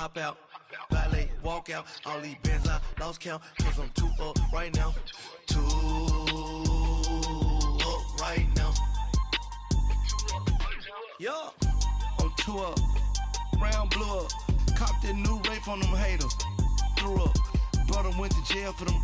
hop out, valet, walk out. All these bands I lost count, cause I'm too up right now. Too up right now. Yeah, I'm too up. Round blew up. Copped that new rape on them haters. Threw up. Brother went to jail for them.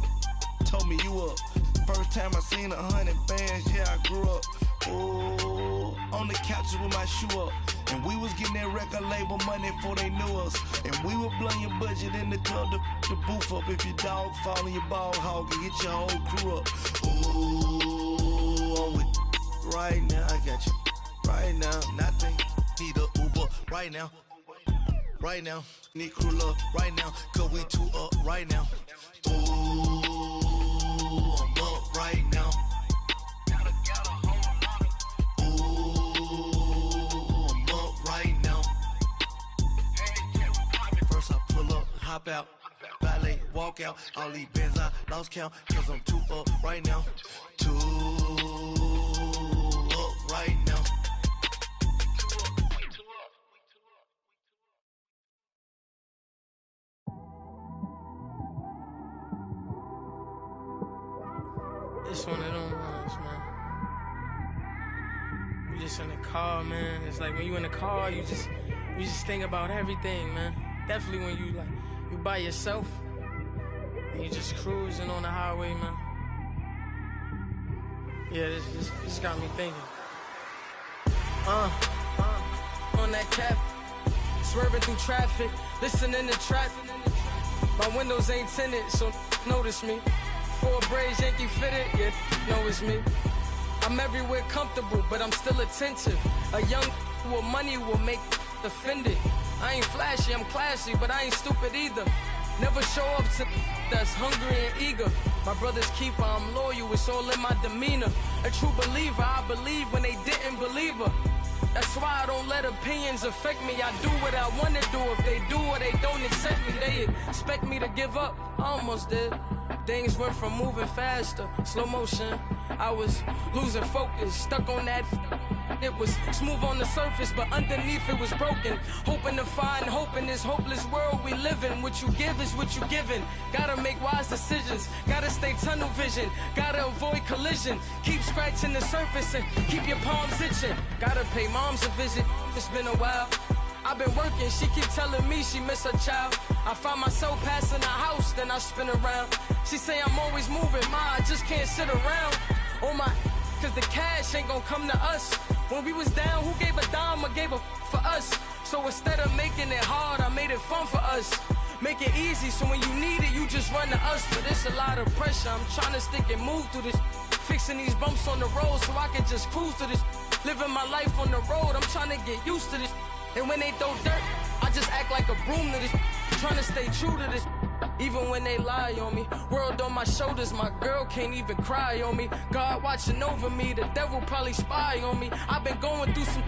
Told me you up. First time I seen 100 bands, yeah, I grew up. Ooh, on the couches with my shoe up. And we was getting that record label money before they knew us. And we were blowing your budget in the club to the booth up. If your dog fall in your ball hog and get your whole crew up. Ooh, I'm with right now, I got you. Right now, nothing, need a Uber right now. Right now, need crew love right now. Cause we too up right now. Ooh, I'm up right now. Hop out, valet, walk out. All these bands I lost count, cause I'm too up right now. Too up right now. It's one of them ones, man. You just in the car, man. It's like when you in the car, you just think about everything, man. Definitely when you by yourself and you just cruising on the highway, man. Yeah, this got me thinking. On that cap, swerving through traffic, listening to trap. My windows ain't tinted, so notice me. 4 braids, Yankee fitted, yeah, know it's me. I'm everywhere comfortable, but I'm still attentive. A young with money will make offended. I ain't flashy, I'm classy, but I ain't stupid either. Never show up to that's hungry and eager. My brother's keeper, I'm loyal, it's all in my demeanor. A true believer, I believe when they didn't believe her. That's why I don't let opinions affect me. I do what I wanna do. If they do or they don't accept me, they expect me to give up. I almost did. Things went from moving faster, slow motion. I was losing focus, stuck on that. It was smooth on the surface, but underneath it was broken. Hoping to find hope in this hopeless world we live in. What you give is what you given. Gotta make wise decisions. Gotta stay tunnel vision. Gotta avoid collision. Keep scratching the surface and keep your palms itching. Gotta pay moms a visit. It's been a while. I've been working, she keep telling me she miss her child. I find myself passing the house, then I spin around. She say I'm always moving, ma, I just can't sit around. Oh my, cause the cash ain't gonna come to us. When we was down, who gave a dime or gave a for us? So instead of making it hard, I made it fun for us. Make it easy, so when you need it, you just run to us. But it's a lot of pressure, I'm trying to stick and move through this. Fixing these bumps on the road so I can just cruise to this. Living my life on the road, I'm trying to get used to this. And when they throw dirt, I just act like a broom to this. Trying to stay true to this. Even when they lie on me. World on my shoulders, my girl can't even cry on me. God watching over me, the devil probably spy on me. I've been going through some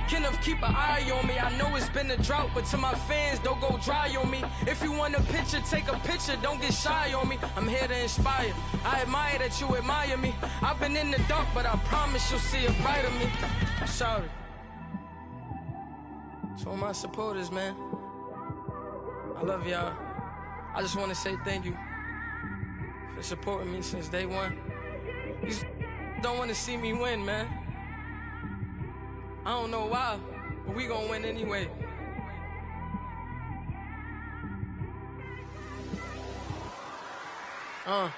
Kenneth, keep an eye on me. I know it's been a drought, but to my fans, don't go dry on me. If you want a picture, take a picture, don't get shy on me. I'm here to inspire. I admire that you admire me. I've been in the dark, but I promise you'll see a brighter me. I'm sorry. To all my supporters, man, I love y'all. I just want to say thank you for supporting me since day one. You don't want to see me win, man. I don't know why, but we gonna win anyway. I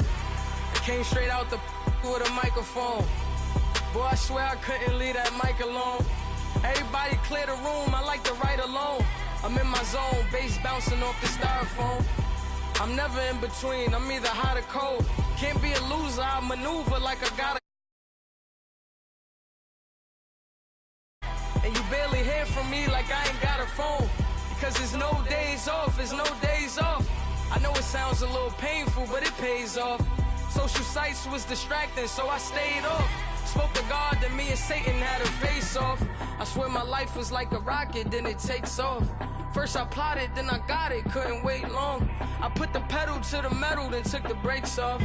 came straight out the with a microphone. Boy, I swear I couldn't leave that mic alone. Everybody clear the room, I like to write alone. I'm in my zone, bass bouncing off the styrofoam. I'm never in between, I'm either hot or cold. Can't be a loser, I maneuver like I gotta. And you barely hear from me like I ain't got a phone. Because there's no days off, there's no days off. I know it sounds a little painful, but it pays off. Social sites was distracting, so I stayed off. Spoke to God that me and Satan had a face off. I swear my life was like a rocket, then it takes off. First I plotted, then I got it, couldn't wait long. I put the pedal to the metal, then took the brakes off.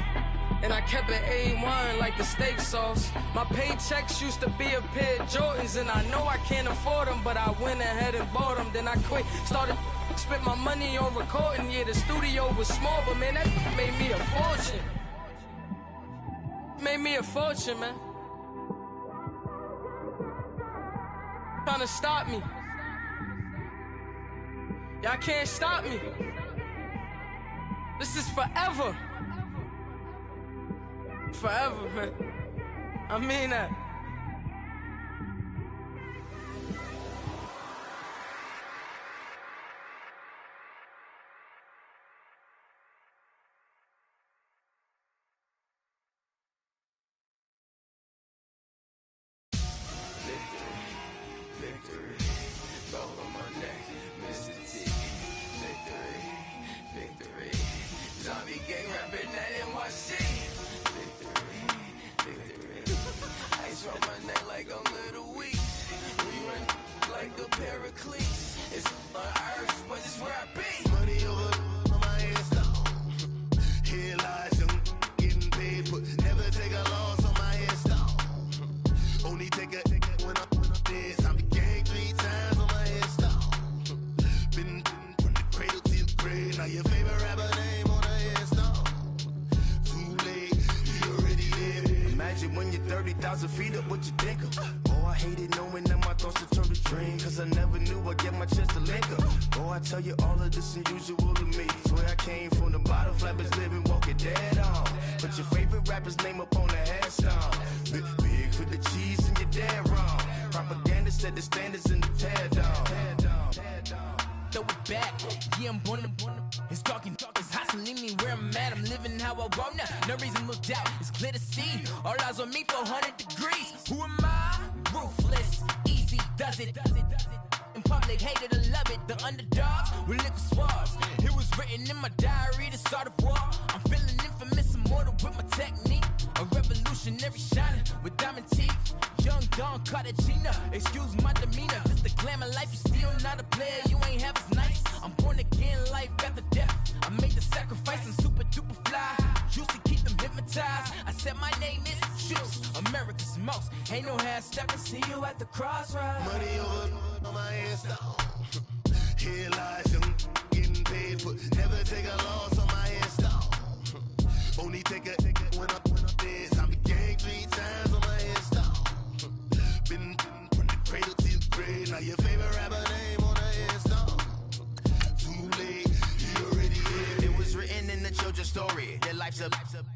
And I kept it A1 like the steak sauce. My paychecks used to be a pair of Jordans, and I know I can't afford them, but I went ahead and bought them. Then I quit, started spent my money on recording. Yeah, the studio was small, but man, that made me a fortune. Made me a fortune, man. Trying to stop me. Y'all can't stop me. This is forever. Forever, man. I mean that.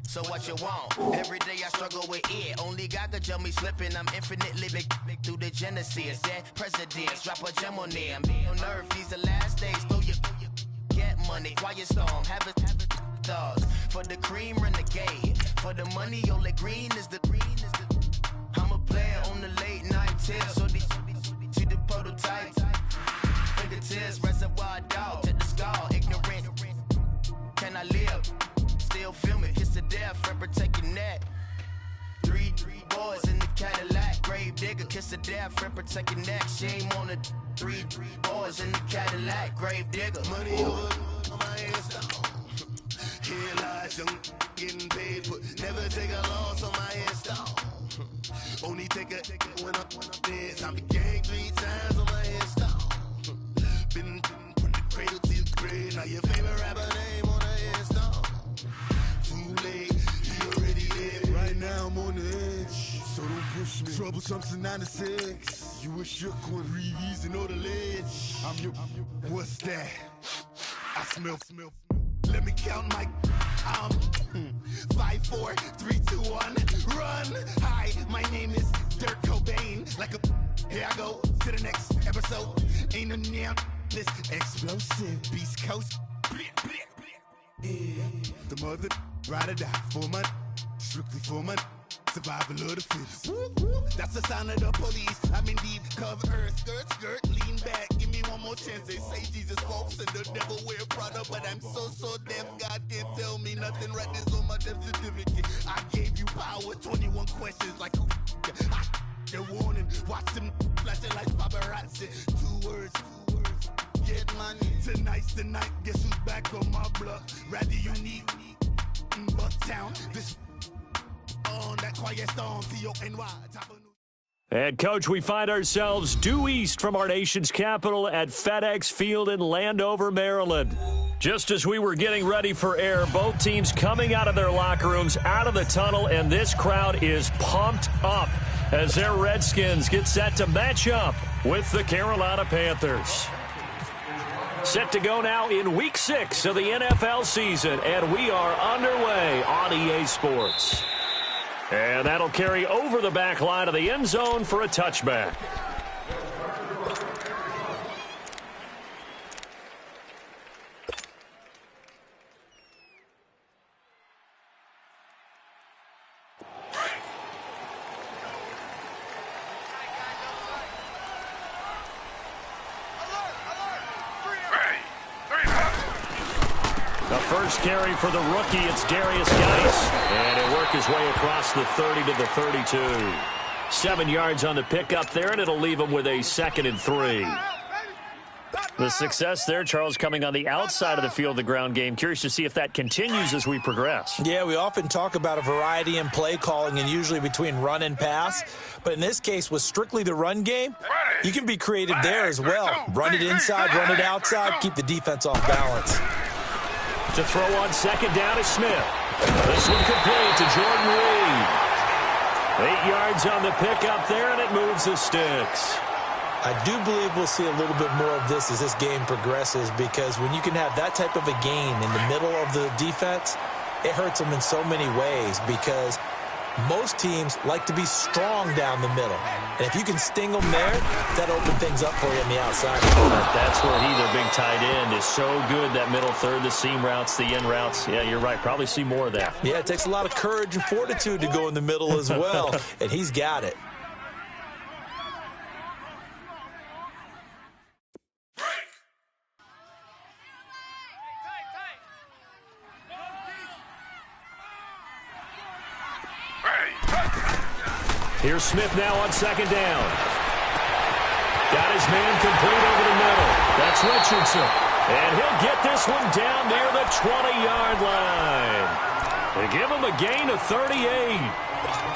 So what you want? Every day I struggle with it. Only God could tell me slipping. I'm infinitely big through the genesis. Dead presidents, drop a gem on them. On earth, these the last days. Throw your get money, quiet storm. Have it thoughts. For the cream, renegade. For the money, only green is the green is the. I'm a player on the late night tip. So these see the prototype. Fingertips, reservoir dog. To the skull, ignorant. Can I live? Still film it, kiss the death, rep protecting that. Three boys in the Cadillac, grave digger, kiss the death, rep protecting that. Shame on the three boys in the Cadillac, grave digger. Money over on my headstone. Here lies young, getting paid, but never take a loss on my headstone. Only take a when I'm dead. I'm the gang 3 times on my headstone. Been from the cradle to the grave. Now your favorite rapper name on the headstone. Too late, you already dead. Right now I'm on the edge, so don't push me. Troublesome to 96. You a shook one, breathe and know the ledge. I'm your, what's that? I smell. Let me count my. I'm 5, 4, 3, 2, 1. Run. Hi, my name is Dirk Cobain. Like a. Here I go to the next episode. Ain't no damn this explosive Beast Coast. Yeah. The mother ride or die for my strictly for my survival of the fittest. That's the sound of the police. I'm in deep cover earth, skirt, lean back. Give me one more chance. They say Jesus walks and the devil wear Prada, but I'm so deaf. God can't tell me nothing. Right this on my death certificate. I gave you power. 21 questions like who? They're warning. Watch them flashing like paparazzi. 2 words. Get money. Tonight's the night. Guess who's back on my block? Rather you need Bucktown. This And, Coach, we find ourselves due east from our nation's capital at FedEx Field in Landover, Maryland. Just as we were getting ready for air, both teams coming out of their locker rooms, out of the tunnel, and this crowd is pumped up as their Redskins get set to match up with the Carolina Panthers. Set to go now in Week 6 of the NFL season, and we are underway on EA Sports. And that'll carry over the back line of the end zone for a touchback. First carry for the rookie, it's Darius Geis. And he'll work his way across the 30 to the 32. 7 yards on the pickup there, and it'll leave him with a 2nd and 3. The success there, Charles, coming on the outside of the field, the ground game. Curious to see if that continues as we progress. Yeah, we often talk about a variety in play calling and usually between run and pass. But in this case, with strictly the run game, you can be creative there as well. Run it inside, run it outside, keep the defense off balance. To throw on 2nd down is Smith. This one complete to Jordan Reed. 8 yards on the pickup there, and it moves the sticks. I do believe we'll see a little bit more of this as this game progresses, because when you can have that type of a game in the middle of the defense, it hurts them in so many ways, because most teams like to be strong down the middle. And if you can sting them there, that opens things up for you on the outside. That's where their big tight end, is so good, that middle third, the seam routes, the in routes. Yeah, you're right. Probably see more of that. Yeah, it takes a lot of courage and fortitude to go in the middle as well, and he's got it. Here's Smith now on 2nd down. Got his man complete over the middle. That's Richardson. And he'll get this one down near the 20-yard line. They give him a gain of 38.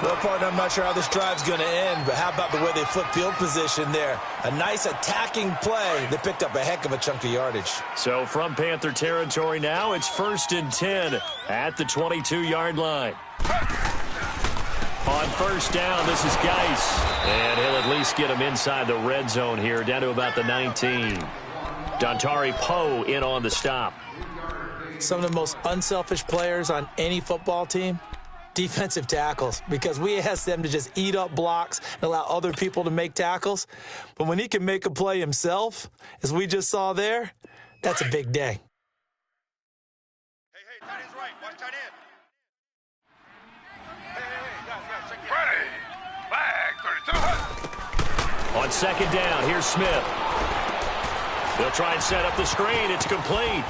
Well, partner, I'm not sure how this drive's going to end, but how about the way they flip field position there? A nice attacking play. They picked up a heck of a chunk of yardage. So from Panther territory now, it's 1st and 10 at the 22-yard line. On 1st down, this is Geis. And he'll at least get him inside the red zone here, down to about the 19. Dontari Poe in on the stop. Some of the most unselfish players on any football team, defensive tackles, because we ask them to just eat up blocks and allow other people to make tackles. But when he can make a play himself, as we just saw there, that's a big day. Hey, tight end's right. Watch tight end. On 2nd down, here's Smith. They'll try and set up the screen. It's complete.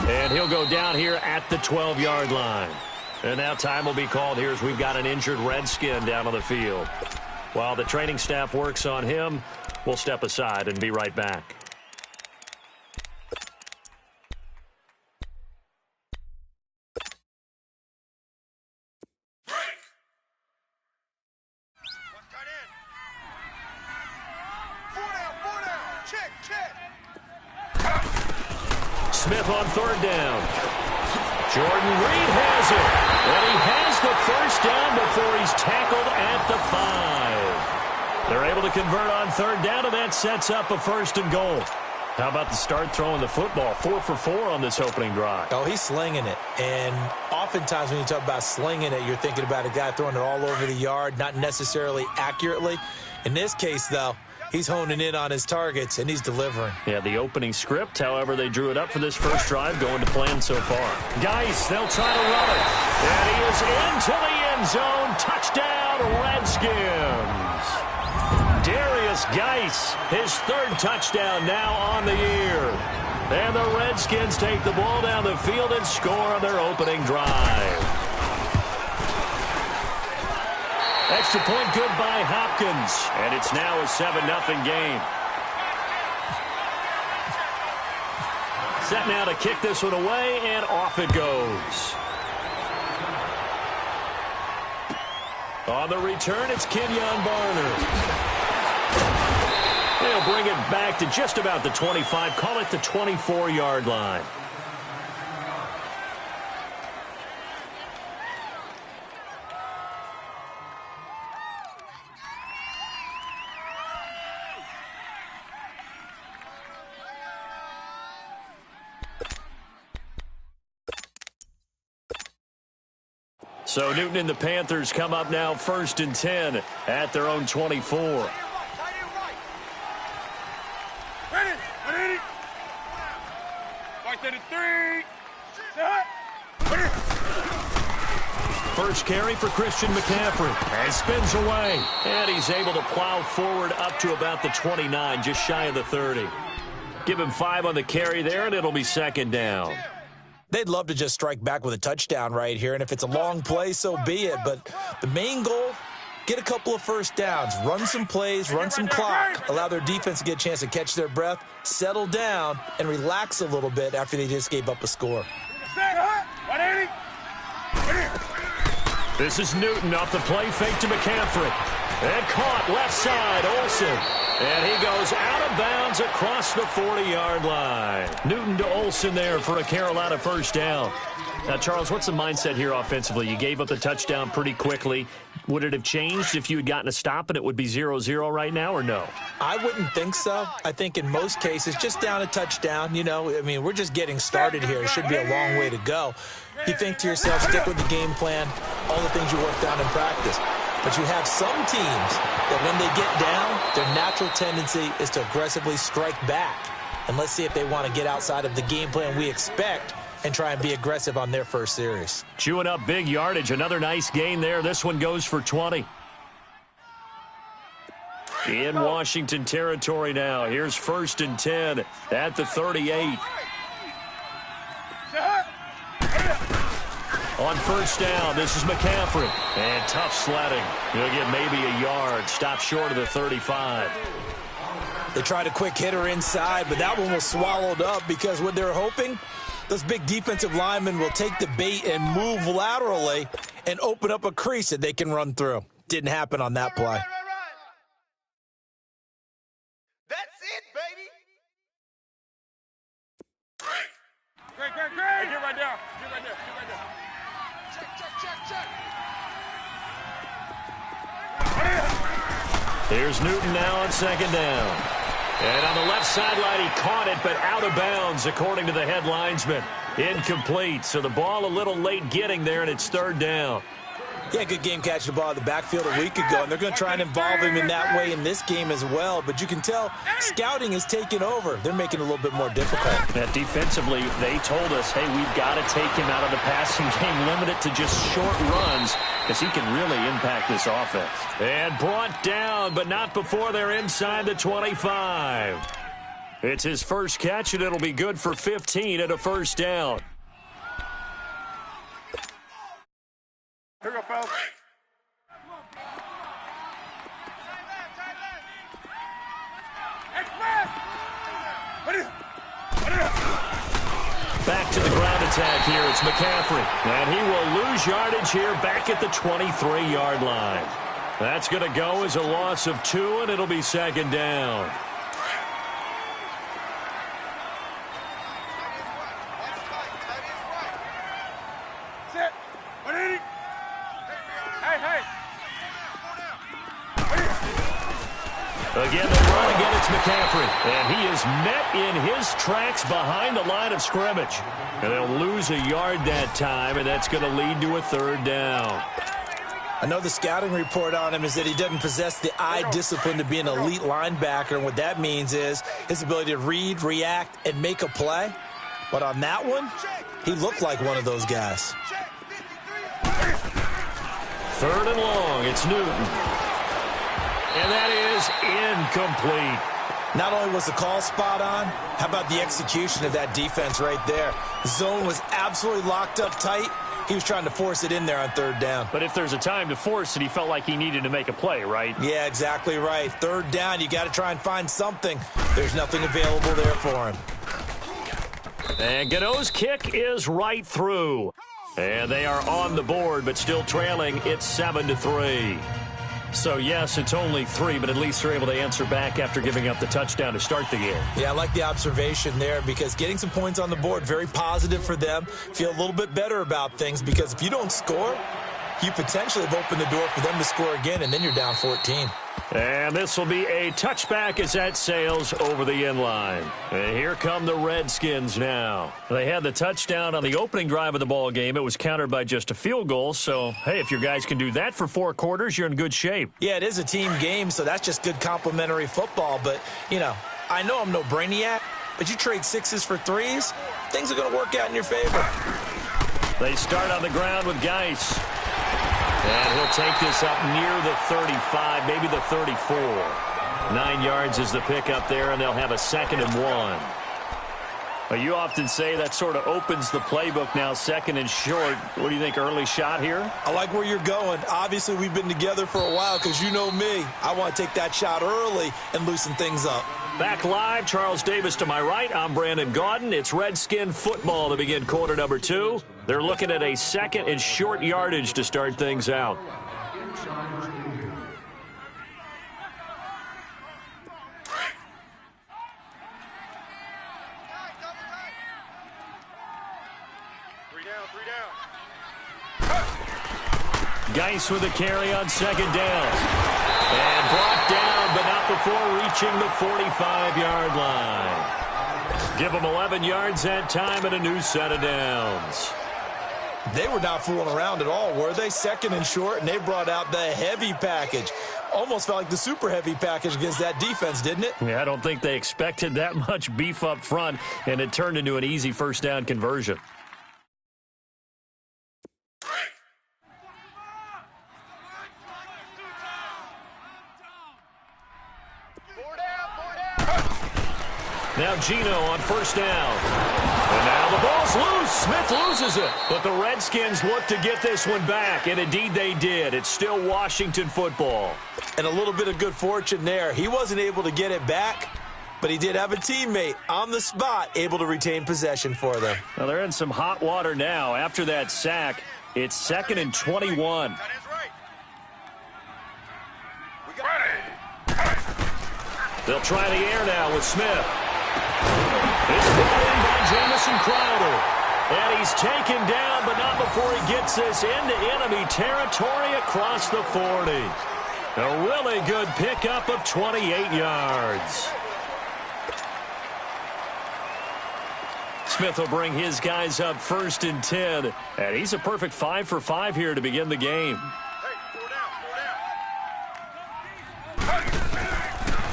And he'll go down here at the 12-yard line. And now time will be called here as we've got an injured Redskin down on the field. While the training staff works on him, we'll step aside and be right back. Smith on 3rd down. Jordan Reed has it. And he has the 1st down before he's tackled at the 5. They're able to convert on 3rd down, and that sets up a 1st and goal. How about the start throwing the football? 4 for 4 on this opening drive. Oh, he's slinging it. And oftentimes when you talk about slinging it, you're thinking about a guy throwing it all over the yard, not necessarily accurately. In this case, though, he's honing in on his targets, and he's delivering. Yeah, the opening script, however, they drew it up for this first drive, going to plan so far. Geis, they'll try to run it. And he is into the end zone. Touchdown, Redskins. Darius Geis, his 3rd touchdown now on the year. And the Redskins take the ball down the field and score on their opening drive. Extra point good by Hopkins. And it's now a 7-0 game. Set now to kick this one away, and off it goes. On the return, it's Kenyon Barner. They'll bring it back to just about the 25, call it the 24-yard line. So Newton and the Panthers come up now 1st and 10 at their own 24. First carry for Christian McCaffrey. And spins away. And he's able to plow forward up to about the 29, just shy of the 30. Give him 5 on the carry there, and it'll be 2nd down. They'd love to just strike back with a touchdown right here, and if it's a long play, so be it. But the main goal, get a couple of first downs, run some plays, run some clock, allow their defense to get a chance to catch their breath, settle down, and relax a little bit after they just gave up a score. This is Newton off the play fake to McCaffrey. And caught left side, Olsen. And he goes out of bounds across the 40-yard line. Newton to Olsen there for a Carolina first down. Now, Charles, what's the mindset here offensively? You gave up the touchdown pretty quickly. Would it have changed if you had gotten a stop and it would be 0-0 right now, or no? I wouldn't think so. I think in most cases, just down a touchdown, you know, I mean, we're just getting started here. It should be a long way to go. You think to yourself, stick with the game plan, all the things you worked on in practice. But you have some teams that when they get down, their natural tendency is to aggressively strike back. And let's see if they want to get outside of the game plan we expect and try and be aggressive on their first series. Chewing up big yardage. Another nice gain there. This one goes for 20. In Washington territory now. Here's 1st and 10 at the 38. On first down, this is McCaffrey. And tough sledding. He'll get maybe a yard. Stop short of the 35. They tried a quick hitter inside, but that one was swallowed up because what they're hoping, those big defensive linemen will take the bait and move laterally and open up a crease that they can run through. Didn't happen on that play. That's it, baby. Great. Hey, get right down. Check. Here's Newton now on 2nd down. And on the left sideline, he caught it, but out of bounds, according to the head linesman. Incomplete. So the ball a little late getting there, and it's 3rd down. Yeah, good game catching the ball at the backfield a week ago, and they're going to try and involve him in that way in this game as well. But you can tell scouting is taking over. They're making it a little bit more difficult. That defensively, they told us, hey, we've got to take him out of the passing game, limit it to just short runs, because he can really impact this offense. And brought down, but not before they're inside the 25. It's his first catch, and it'll be good for 15 at a first down. Here we go, fellas. Back to the ground attack here. It's McCaffrey. And he will lose yardage here back at the 23-yard line. That's going to go as a loss of 2, and it'll be 2nd down. Again, they run again. It's McCaffrey. And he is met in his tracks behind the line of scrimmage. And they'll lose a yard that time, and that's going to lead to a 3rd down. I know the scouting report on him is that he doesn't possess the eye discipline to be an elite linebacker. And what that means is his ability to read, react, and make a play. But on that one, he looked like one of those guys. 3rd and long. It's Newton. And that is incomplete. Not only was the call spot on, how about the execution of that defense right there? The zone was absolutely locked up tight. He was trying to force it in there on 3rd down. But if there's a time to force it, he felt like he needed to make a play, right? Yeah, exactly right. 3rd down, you got to try and find something. There's nothing available there for him. And Gano's kick is right through. And they are on the board, but still trailing. It's 7-3. So, yes, it's only 3, but at least they're able to answer back after giving up the touchdown to start the game. Yeah, I like the observation there because getting some points on the board, very positive for them. Feel a little bit better about things because if you don't score, you potentially have opened the door for them to score again, and then you're down 14. And this will be a touchback as that sails over the end line. And here come the Redskins now. They had the touchdown on the opening drive of the ball game. It was countered by just a field goal. So, hey, if your guys can do that for 4 quarters, you're in good shape. Yeah, it is a team game, so that's just good complimentary football. But, you know, I know I'm no brainiac, but you trade 6s for 3s, things are going to work out in your favor. They start on the ground with Geis. And he'll take this up near the 35, maybe the 34. 9 yards is the pickup there, and they'll have a 2nd and 1. Well, you often say that sort of opens the playbook now, 2nd and short. What do you think, early shot here? I like where you're going. Obviously, we've been together for a while because you know me. I want to take that shot early and loosen things up. Back live, Charles Davis to my right. I'm Brandon Gaudin. It's Redskin football to begin quarter number 2. They're looking at a 2nd and short yardage to start things out. Geis with a carry on 2nd down. And brought down, but not before reaching the 45-yard line. Give them 11 yards that time and a new set of downs. They were not fooling around at all, were they? 2nd and short, and they brought out the heavy package. Almost felt like the super heavy package against that defense, didn't it? Yeah, I don't think they expected that much beef up front, and it turned into an easy 1st down conversion. Now Gino on 1st down. And now the ball's loose. Smith loses it. But the Redskins look to get this one back, and indeed they did. It's still Washington football. And a little bit of good fortune there. He wasn't able to get it back, but he did have a teammate on the spot able to retain possession for them. Well, they're in some hot water now. After that sack, it's 2nd and 21. They'll try the air now with Smith. It's brought in by Jamison Crowder. And he's taken down, but not before he gets this into enemy territory across the 40. A really good pickup of 28 yards. Smith will bring his guys up 1st and 10. And he's a perfect 5 for 5 here to begin the game.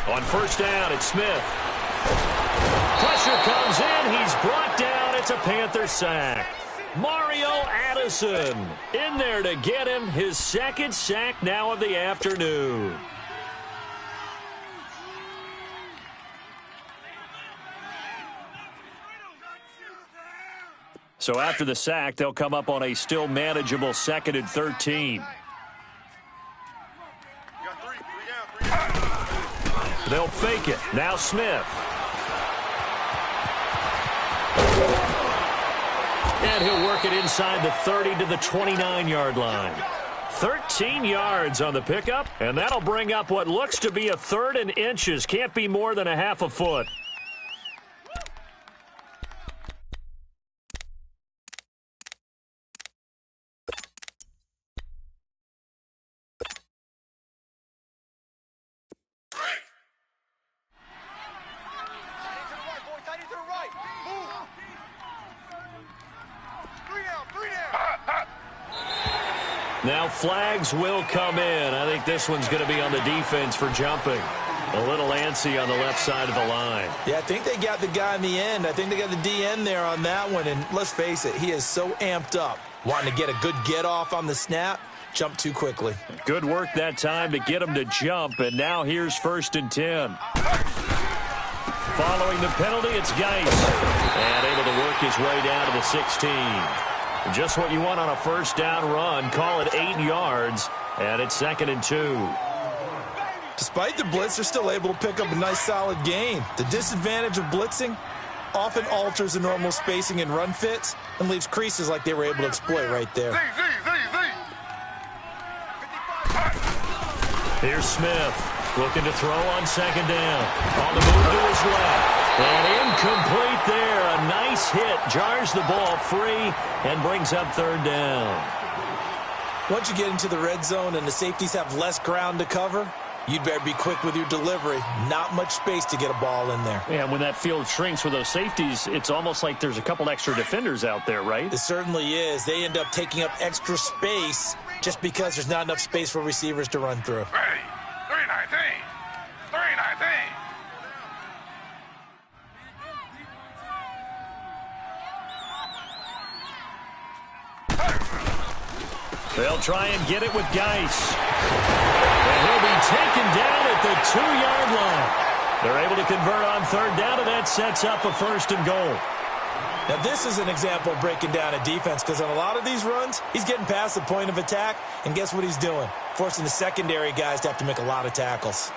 On 1st down, it's Smith. Pressure comes in. He's brought down. It's a Panther sack. Mario Addison in there to get him. His 2nd sack now of the afternoon. So after the sack, they'll come up on a still manageable 2nd and 13. They'll fake it. Now Smith. And he'll work it inside the 30 to the 29-yard line. 13 yards on the pickup, and that'll bring up what looks to be a 3rd and inches. Can't be more than a half a foot. Now flags will come in. I think this one's going to be on the defense for jumping. A little antsy on the left side of the line. Yeah, I think they got the guy in the end. I think they got the DN there on that one. And let's face it, he is so amped up. Wanting to get a good get off on the snap. Jump too quickly. Good work that time to get him to jump. And now here's 1st and 10. Following the penalty, it's Geis. And able to work his way down to the 16. Just what you want on a 1st down run. Call it 8 yards, and it's 2nd and 2. Despite the blitz, they're still able to pick up a nice, solid gain. The disadvantage of blitzing, often alters the normal spacing and run fits and leaves creases like they were able to exploit right there. Here's Smith looking to throw on second down. On the move to his left. And incomplete there. A nice hit. Jars the ball free and brings up third down. Once you get into the red zone and the safeties have less ground to cover, you'd better be quick with your delivery. Not much space to get a ball in there. Yeah, when that field shrinks with those safeties, it's almost like there's a couple extra defenders out there, right? It certainly is. They end up taking up extra space just because there's not enough space for receivers to run through. Ready. 319. 319. They'll try and get it with Geis. And he'll be taken down at the 2-yard line. They're able to convert on third down, and that sets up a first and goal. Now, this is an example of breaking down a defense because on a lot of these runs, he's getting past the point of attack, and guess what he's doing? Forcing the secondary guys to have to make a lot of tackles.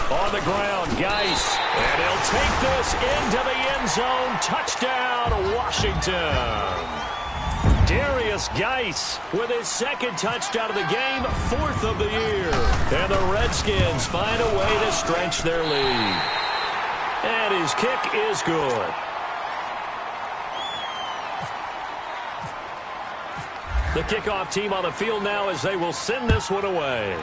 On the ground, Geis. And he'll take this into the end zone. Touchdown, Washington. Darius Geis with his second touchdown of the game, 4th of the year. And the Redskins find a way to stretch their lead. And his kick is good. The kickoff team on the field now as they will send this one away.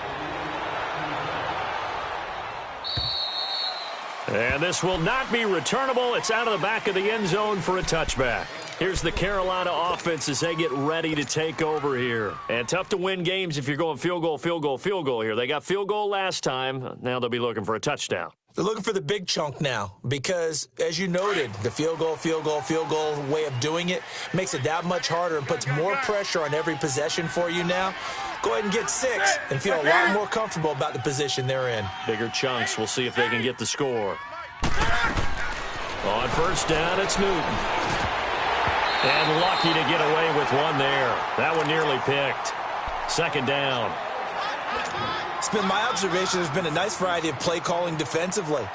And this will not be returnable. It's out of the back of the end zone for a touchback. Here's the Carolina offense as they get ready to take over here. And tough to win games if you're going field goal, field goal, field goal here. They got field goal last time. Now they'll be looking for a touchdown. They're looking for the big chunk now because, as you noted, the field goal way of doing it makes it that much harder and puts more pressure on every possession for you now. Go ahead and get 6 and feel a lot more comfortable about the position they're in. Bigger chunks. We'll see if they can get the score. On first down, it's Newton. And lucky to get away with one there. That one nearly picked. Second down. It's been my observation there's been a nice variety of play calling defensively.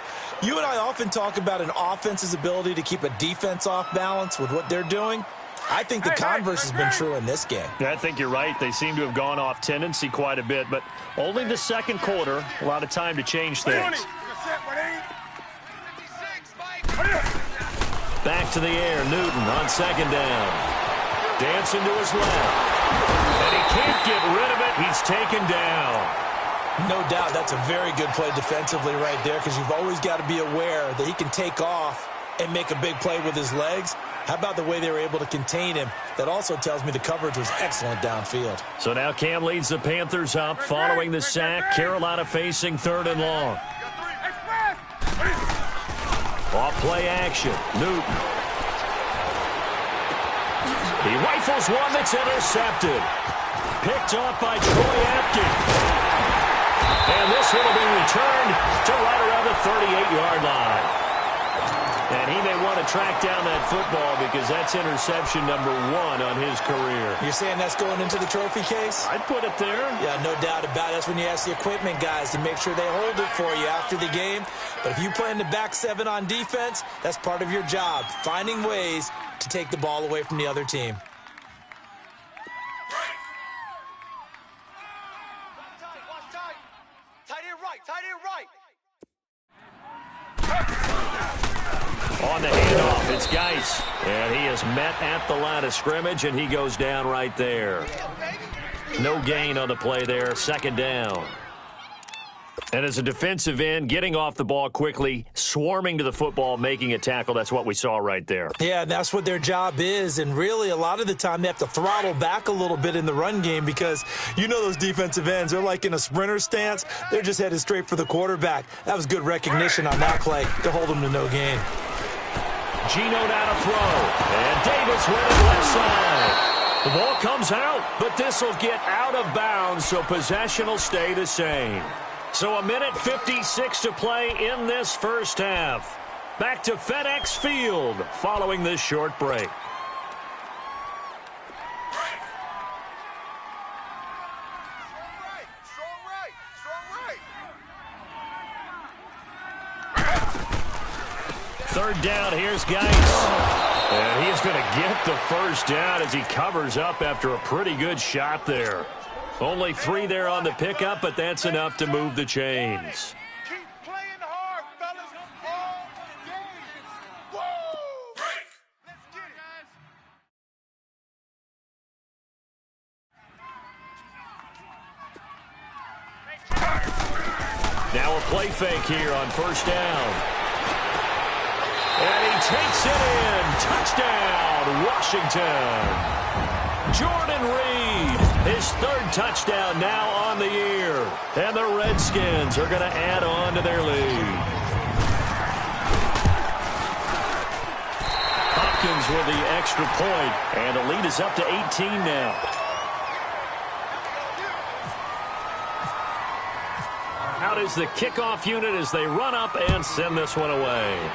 You and I often talk about an offense's ability to keep a defense off balance with what they're doing. I think the converse has been true in this game. Yeah, I think you're right. They seem to have gone off tendency quite a bit, but only the second quarter, a lot of time to change things. Back to the air, Newton on second down. Dancing to his left. And he can't get rid of it. He's taken down. No doubt that's a very good play defensively right there because you've always got to be aware that he can take off and make a big play with his legs. How about the way they were able to contain him? That also tells me the coverage was excellent downfield. So now Cam leads the Panthers up following the sack. Carolina facing 3rd and long. Off play action. Newton. He rifles one that's intercepted. Picked off by Troy Apke. And this one will be returned to right around the 38-yard line. And he may want to track down that football because that's interception number 1 on his career. You're saying that's going into the trophy case? I'd put it there. Yeah, no doubt about it. That's when you ask the equipment guys to make sure they hold it for you after the game. But if you play in the back 7 on defense, that's part of your job, finding ways to take the ball away from the other team. On the handoff, it's Geis. And he is met at the line of scrimmage, and he goes down right there. No gain on the play there, second down. And as a defensive end, getting off the ball quickly, swarming to the football, making a tackle, that's what we saw right there. Yeah, that's what their job is, and really a lot of the time they have to throttle back a little bit in the run game because you know those defensive ends, they're like in a sprinter stance. They're just headed straight for the quarterback. That was good recognition on that play to hold them to no gain. Geno down to throw, and Davis with it left side. The ball comes out, but this will get out of bounds, so possession will stay the same. So a minute 56 to play in this first half. Back to FedEx Field following this short break. Third down, here's Geis. And he's going to get the first down as he covers up after a pretty good shot there. Only 3 there on the pickup, but that's enough to move the chains. Keep playing hard, fellas. All day. Whoa! Break. Let's get it. Now a play fake here on first down. And he takes it in. Touchdown, Washington. Jordan Reed, his 3rd touchdown now on the year. And the Redskins are going to add on to their lead. Hopkins with the extra point, and the lead is up to 18 now. Out is the kickoff unit as they run up and send this one away.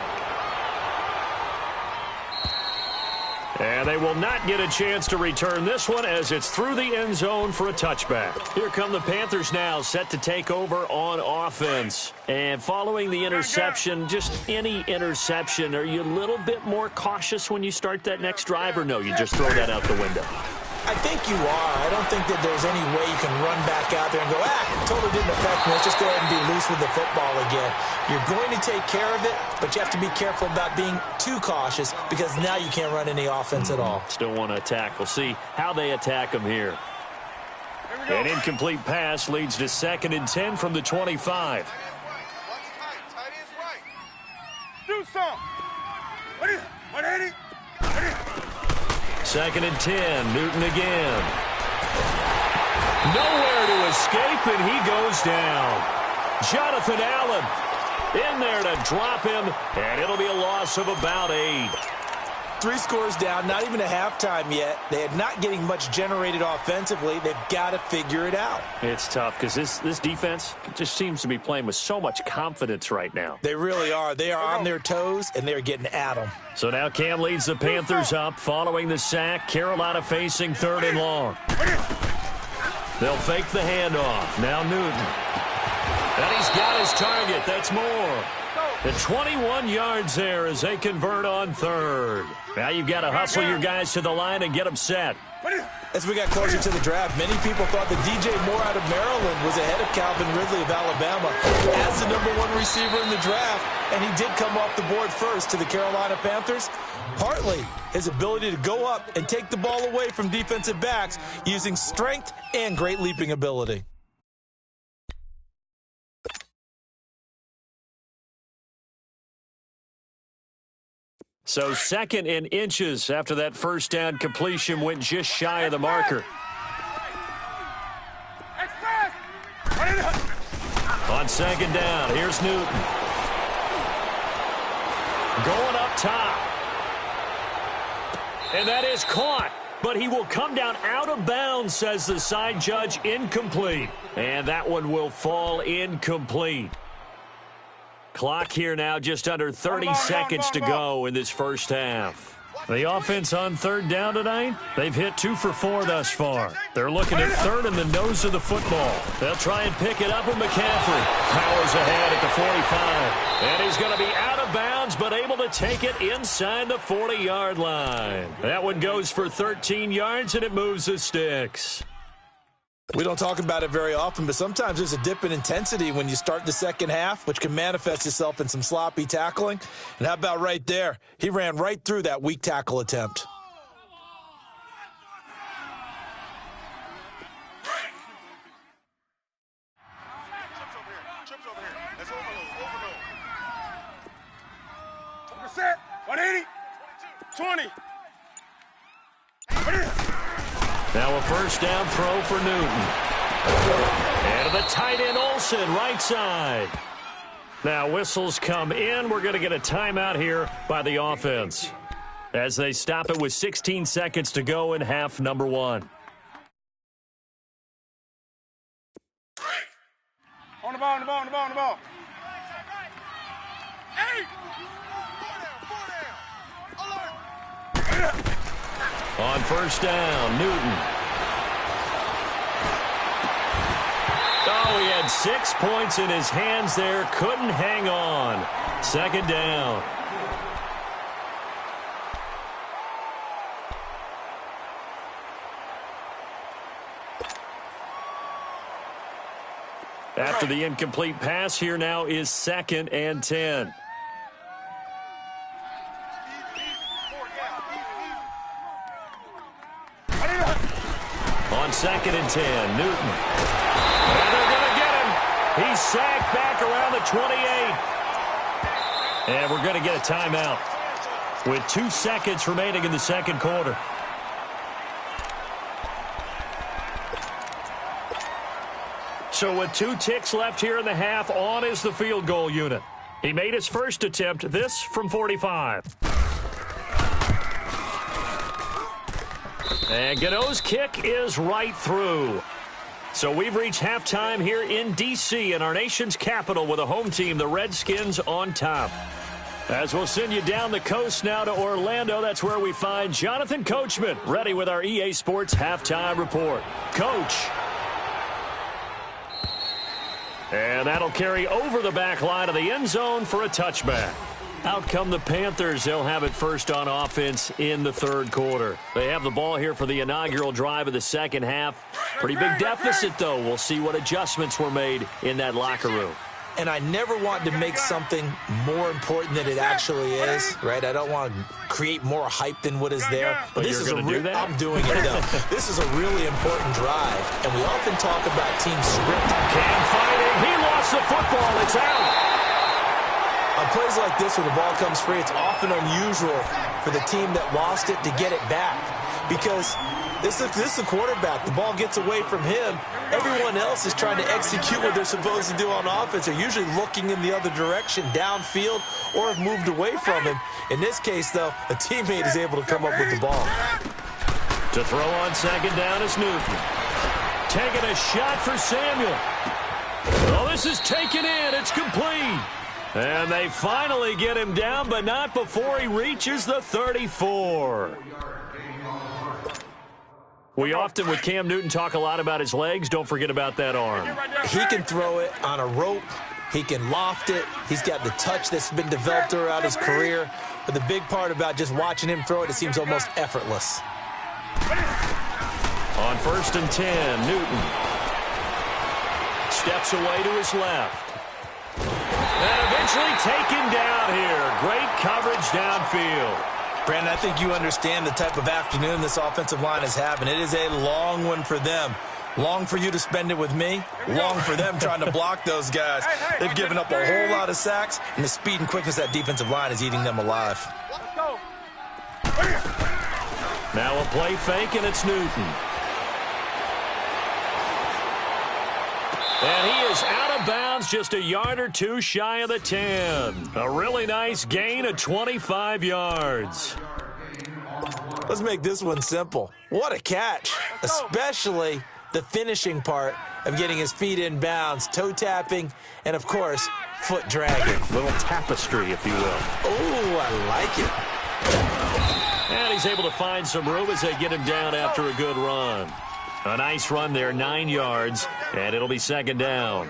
And they will not get a chance to return this one as it's through the end zone for a touchback. Here come the Panthers now, set to take over on offense. And following the interception, just any interception, are you a little bit more cautious when you start that next drive, or no, you just throw that out the window? I think you are. I don't think that there's any way you can run back out there and go, totally didn't affect me. Let's just go ahead and be loose with the football again. You're going to take care of it, but you have to be careful about being too cautious because now you can't run any offense at all. Still want to attack. We'll see how they attack them here. An incomplete pass leads to 2nd and 10 from the 25. Do something. 180. 2nd and 10, Newton again. Nowhere to escape, and he goes down. Jonathan Allen in there to drop him, and it'll be a loss of about 8. 3 scores down, not even a halftime yet. They are not getting much generated offensively. They've got to figure it out. It's tough because this defense just seems to be playing with so much confidence right now. They really are. They are on their toes, and they're getting at them. So now Cam leads the Panthers up following the sack. Carolina facing 3rd and long. They'll fake the handoff. Now Newton. And he's got his target. That's more. And 21 yards there as they convert on 3rd. Now you've got to hustle your guys to the line and get them set. As we got closer to the draft, many people thought that DJ Moore out of Maryland was ahead of Calvin Ridley of Alabama as the #1 receiver in the draft, and he did come off the board first to the Carolina Panthers. Partly his ability to go up and take the ball away from defensive backs using strength and great leaping ability. So 2nd and inches after that first down completion went just shy of the marker. On 2nd down, here's Newton. Going up top. And that is caught. But he will come down out of bounds, says the side judge, incomplete. And that one will fall incomplete. Clock here now, just under 30 seconds to go in this first half. The offense on 3rd down tonight, they've hit 2 for 4 thus far. They're looking at 3rd in the nose of the football. They'll try and pick it up with McCaffrey. Powers ahead at the 45. And he's going to be out of bounds, but able to take it inside the 40-yard line. That one goes for 13 yards, and it moves the sticks. We don't talk about it very often, but sometimes there's a dip in intensity when you start the second half, which can manifest itself in some sloppy tackling. And how about right there? He ran right through that weak tackle attempt. Trips over here. That's overload. 20%. 180. 20. Now a first down throw for Newton. And to the tight end, Olsen, right side. Now whistles come in. We're going to get a timeout here by the offense as they stop it with 16 seconds to go in half number 1. On the ball, ball. Hey! On first down, Newton. Oh, he had 6 points in his hands there. Couldn't hang on. Second down. After the incomplete pass, here now is 2nd and 10. On 2nd and 10, Newton. And they're going to get him. He's sacked back around the 28. And we're going to get a timeout with 2 seconds remaining in the second quarter. So with 2 ticks left here in the half, on is the field goal unit. He made his first attempt, this from 45. And Gano's kick is right through. So we've reached halftime here in D.C. in our nation's capital with a home team, the Redskins, on top. As we'll send you down the coast now to Orlando, that's where we find Jonathan Coachman, ready with our EA Sports halftime report. Coach. And that'll carry over the back line of the end zone for a touchback. Out come the Panthers. They'll have it first on offense in the third quarter. They have the ball here for the inaugural drive of the second half. Pretty big deficit, though. We'll see what adjustments were made in that locker room. And I never want to make something more important than it actually is, right? I don't want to create more hype than what is there. But this is going to do that? I'm doing it, though. This is a really important drive, and we often talk about team script. Cam fighting. He lost the football. It's out. On plays like this where the ball comes free, it's often unusual for the team that lost it to get it back because this is the quarterback. The ball gets away from him. Everyone else is trying to execute what they're supposed to do on offense. They're usually looking in the other direction, downfield, or have moved away from him. In this case, though, a teammate is able to come up with the ball. To throw on second down is Newton. Taking a shot for Samuel. Oh, this is taken in. It's complete. And they finally get him down, but not before he reaches the 34. We often, with Cam Newton, talk a lot about his legs. Don't forget about that arm. He can throw it on a rope. He can loft it. He's got the touch that's been developed throughout his career. But the big part about just watching him throw it, it seems almost effortless. On first and 10, Newton steps away to his left. And eventually taken down here. Great coverage downfield. Brandon, I think you understand the type of afternoon this offensive line is having. It is a long one for them. Long for you to spend it with me. Long for them trying to block those guys. They've given up a whole lot of sacks, and the speed and quickness of that defensive line is eating them alive. Now a play fake, and it's Newton. And he is out of bounds, just a yard or two shy of the 10. A really nice gain of 25 yards. Let's make this one simple. What a catch, especially the finishing part of getting his feet in bounds, toe tapping, and, of course, foot dragging. Little tapestry, if you will. Oh, I like it. And he's able to find some room as they get him down after a good run. A nice run there, 9 yards, and it'll be second down.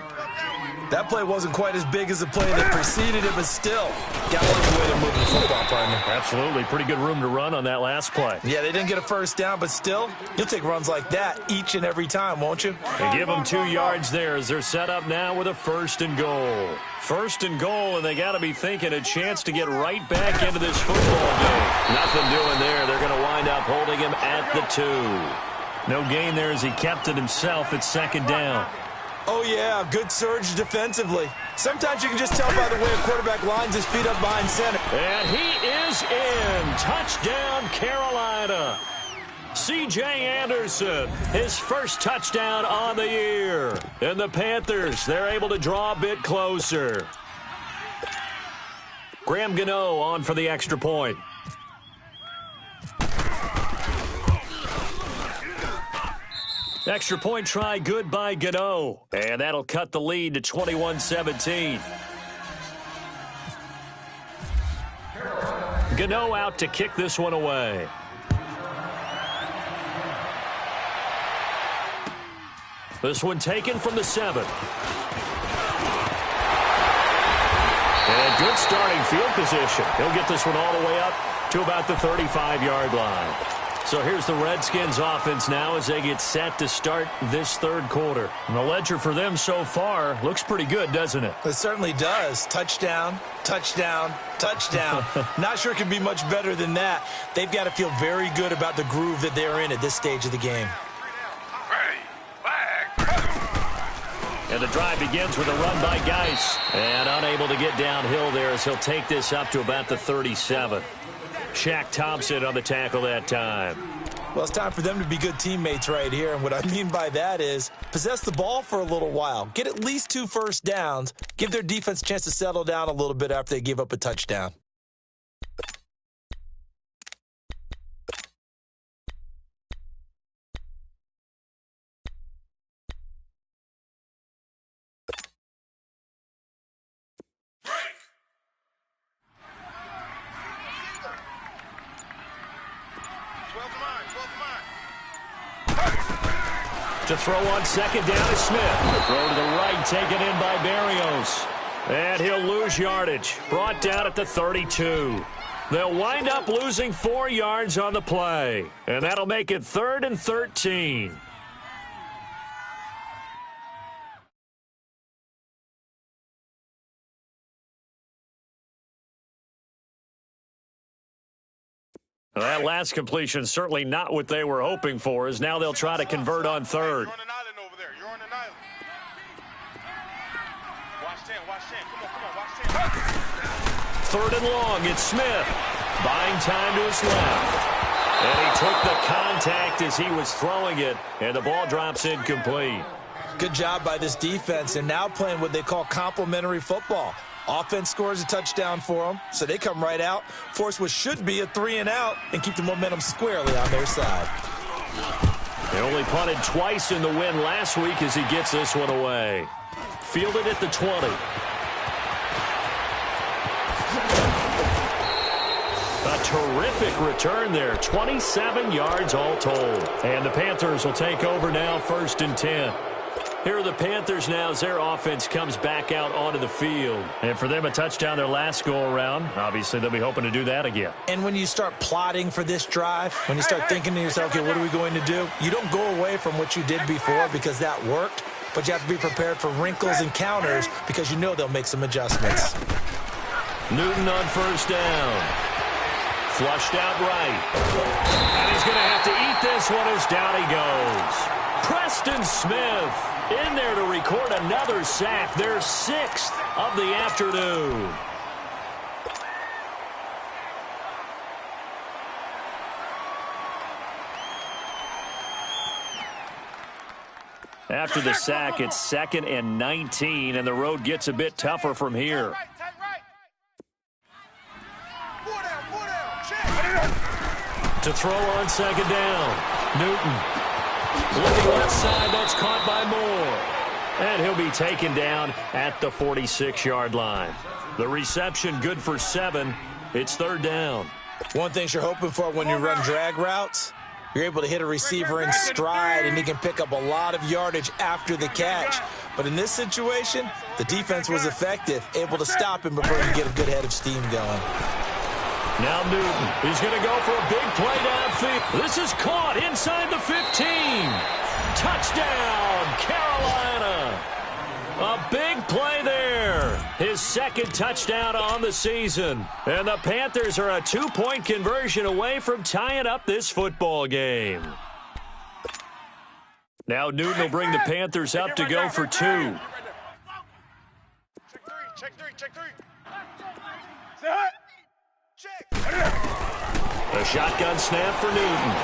That play wasn't quite as big as the play that preceded it, but still got one way to move the football, partner. Absolutely. Pretty good room to run on that last play. Yeah, they didn't get a first down, but still, you'll take runs like that each and every time, won't you? They give them 2 yards there as they're set up now with a first and goal. First and goal, and they got to be thinking a chance to get right back into this football game. Nothing doing there. They're going to wind up holding him at the 2. No gain there as he kept it himself at second down. Oh, yeah, good surge defensively. Sometimes you can just tell by the way a quarterback lines his feet up behind center. And he is in. Touchdown, Carolina. C.J. Anderson, his first touchdown on the year. And the Panthers, they're able to draw a bit closer. Graham Gano on for the extra point. Extra point try good by Gano. And that'll cut the lead to 21-17. Gano out to kick this one away. This one taken from the 7. And good starting field position. He'll get this one all the way up to about the 35-yard line. So here's the Redskins offense now as they get set to start this third quarter. And the ledger for them so far looks pretty good, doesn't it? It certainly does. Touchdown, touchdown, touchdown. Not sure it can be much better than that. They've got to feel very good about the groove that they're in at this stage of the game. And the drive begins with a run by Geis. And unable to get downhill there as he'll take this up to about the 37. Shaq Thompson on the tackle that time. Well, it's time for them to be good teammates right here. And what I mean by that is possess the ball for a little while. Get at least 2 first downs. Give their defense a chance to settle down a little bit after they give up a touchdown. To throw on second down is Smith. The throw to the right, taken in by Barrios. And he'll lose yardage. Brought down at the 32. They'll wind up losing 4 yards on the play. And that'll make it 3rd and 13. That last completion certainly not what they were hoping for, as now they'll try to convert on 3rd. You're on an island over there. You're on an island. Watch 10, watch 10. Come on, watch 10. 3rd and long, it's Smith. Buying time to his left. And he took the contact as he was throwing it, and the ball drops incomplete. Good job by this defense, and now playing what they call complementary football. Offense scores a touchdown for them, so they come right out, force what should be a 3-and-out, and keep the momentum squarely on their side. They only punted twice in the win last week as he gets this one away. Fielded at the 20. A terrific return there. 27 yards all told. And the Panthers will take over now, 1st and 10. Here are the Panthers now as their offense comes back out onto the field. And for them, a touchdown their last go-around. Obviously, they'll be hoping to do that again. And when you start plotting for this drive, when you start thinking to yourself, okay, what are we going to do? You don't go away from what you did before because that worked, but you have to be prepared for wrinkles and counters because you know they'll make some adjustments. Newton on 1st down. Flushed out right. And he's going to have to eat this one as down he goes. Preston Smith in there to record another sack, their 6th of the afternoon. After the sack, it's 2nd and 19, and the road gets a bit tougher from here. To throw on 2nd down, Newton. Looking left side, that's caught by Moore. And he'll be taken down at the 46-yard line. The reception good for 7. It's 3rd down. One thing you're hoping for when you run drag routes, you're able to hit a receiver in stride, and he can pick up a lot of yardage after the catch. But in this situation, the defense was effective, able to stop him before he get a good head of steam going. Now Newton, he's going to go for a big play downfield. This is caught inside the 15. Touchdown, Carolina. A big play there. His 2nd touchdown on the season. And the Panthers are a 2-point conversion away from tying up this football game. Now Newton will bring the Panthers up to go for 2. Check 3, check 3. Say hi. A shotgun snap for Newton.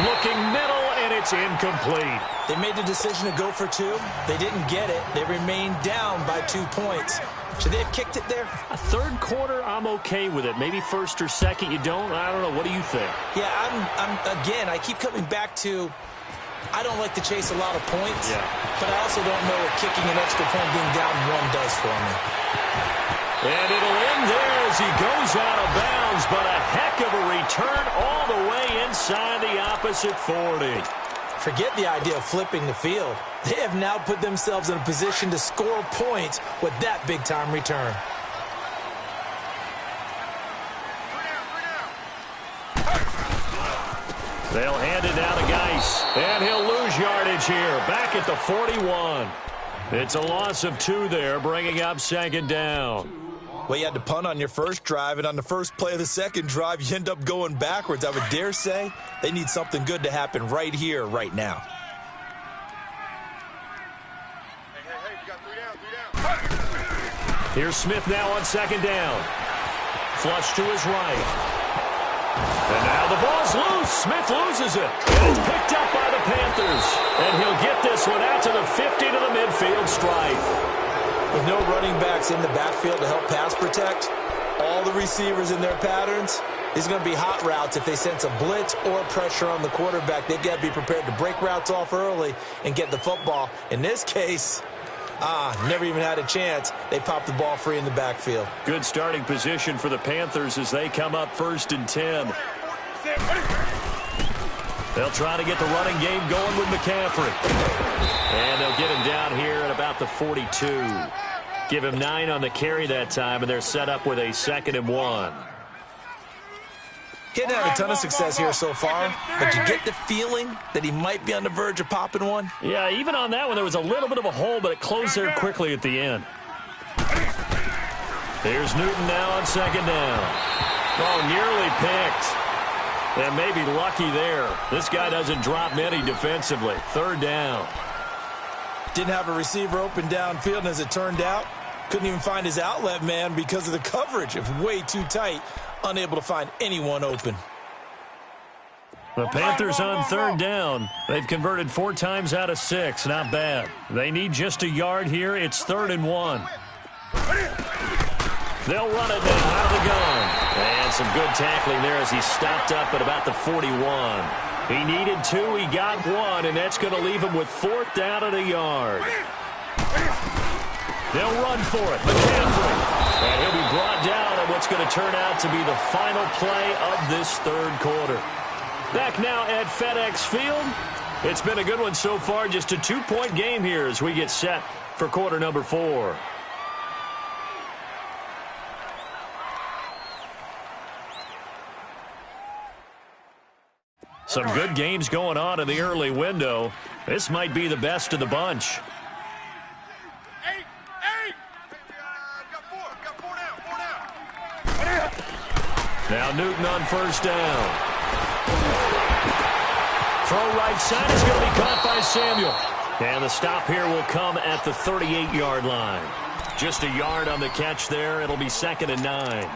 Looking middle, and it's incomplete. They made the decision to go for 2. They didn't get it. They remained down by 2 points. Should they have kicked it there? A 3rd quarter, I'm okay with it. Maybe 1st or 2nd, you don't. I don't know. What do you think? Yeah, again, I keep coming back to I don't like to chase a lot of points, but I also don't know what kicking an extra point being down 1 does for me. And it'll end there as he goes out of bounds, but a heck of a return all the way inside the opposite 40. Forget the idea of flipping the field. They have now put themselves in a position to score points with that big-time return. They'll hand it down to Geis, and he'll lose yardage here, back at the 41. It's a loss of 2 there, bringing up 2nd down. Well, you had to punt on your first drive, and on the first play of the second drive, you end up going backwards. I would dare say they need something good to happen right here, right now. Hey, you got 3 down. Here's Smith now on 2nd down. Flush to his right. And now the ball's loose. Smith loses it. And it's picked up by the Panthers. And he'll get this one out to the 50 to the midfield stripe. With no running backs in the backfield to help pass protect, all the receivers in their patterns, is going to be hot routes if they sense a blitz or pressure on the quarterback. They've got to be prepared to break routes off early and get the football. In this case, never even had a chance. They popped the ball free in the backfield. Good starting position for the Panthers as they come up 1st and 10. They'll try to get the running game going with McCaffrey. And they'll get him down here at about the 42. Give him 9 on the carry that time, and they're set up with a 2nd and 1. He hadn't had a ton of success here so far, but you get the feeling that he might be on the verge of popping one. Yeah, even on that one, there was a little bit of a hole, but it closed there quickly at the end. Here's Newton now on 2nd down. Oh, nearly picked. And maybe lucky there. This guy doesn't drop many defensively. 3rd down. Didn't have a receiver open downfield, and as it turned out, couldn't even find his outlet man because of the coverage. It was way too tight, unable to find anyone open. The Panthers on 3rd down. They've converted 4 times out of 6. Not bad. They need just a yard here. It's 3rd and 1. They'll run it now out of the gun. And some good tackling there as he stopped up at about the 41. He needed 2. He got 1, and that's going to leave him with 4th down and a yard. They'll run for it. McCaffrey. And he'll be brought down at what's going to turn out to be the final play of this 3rd quarter. Back now at FedEx Field. It's been a good one so far. Just a 2-point game here as we get set for quarter number 4. Some good games going on in the early window. This might be the best of the bunch. 8. Got 4 down. Now Newton on 1st down. Throw right side is going to be caught by Samuel. And the stop here will come at the 38-yard line. Just a yard on the catch there. It'll be 2nd and 9.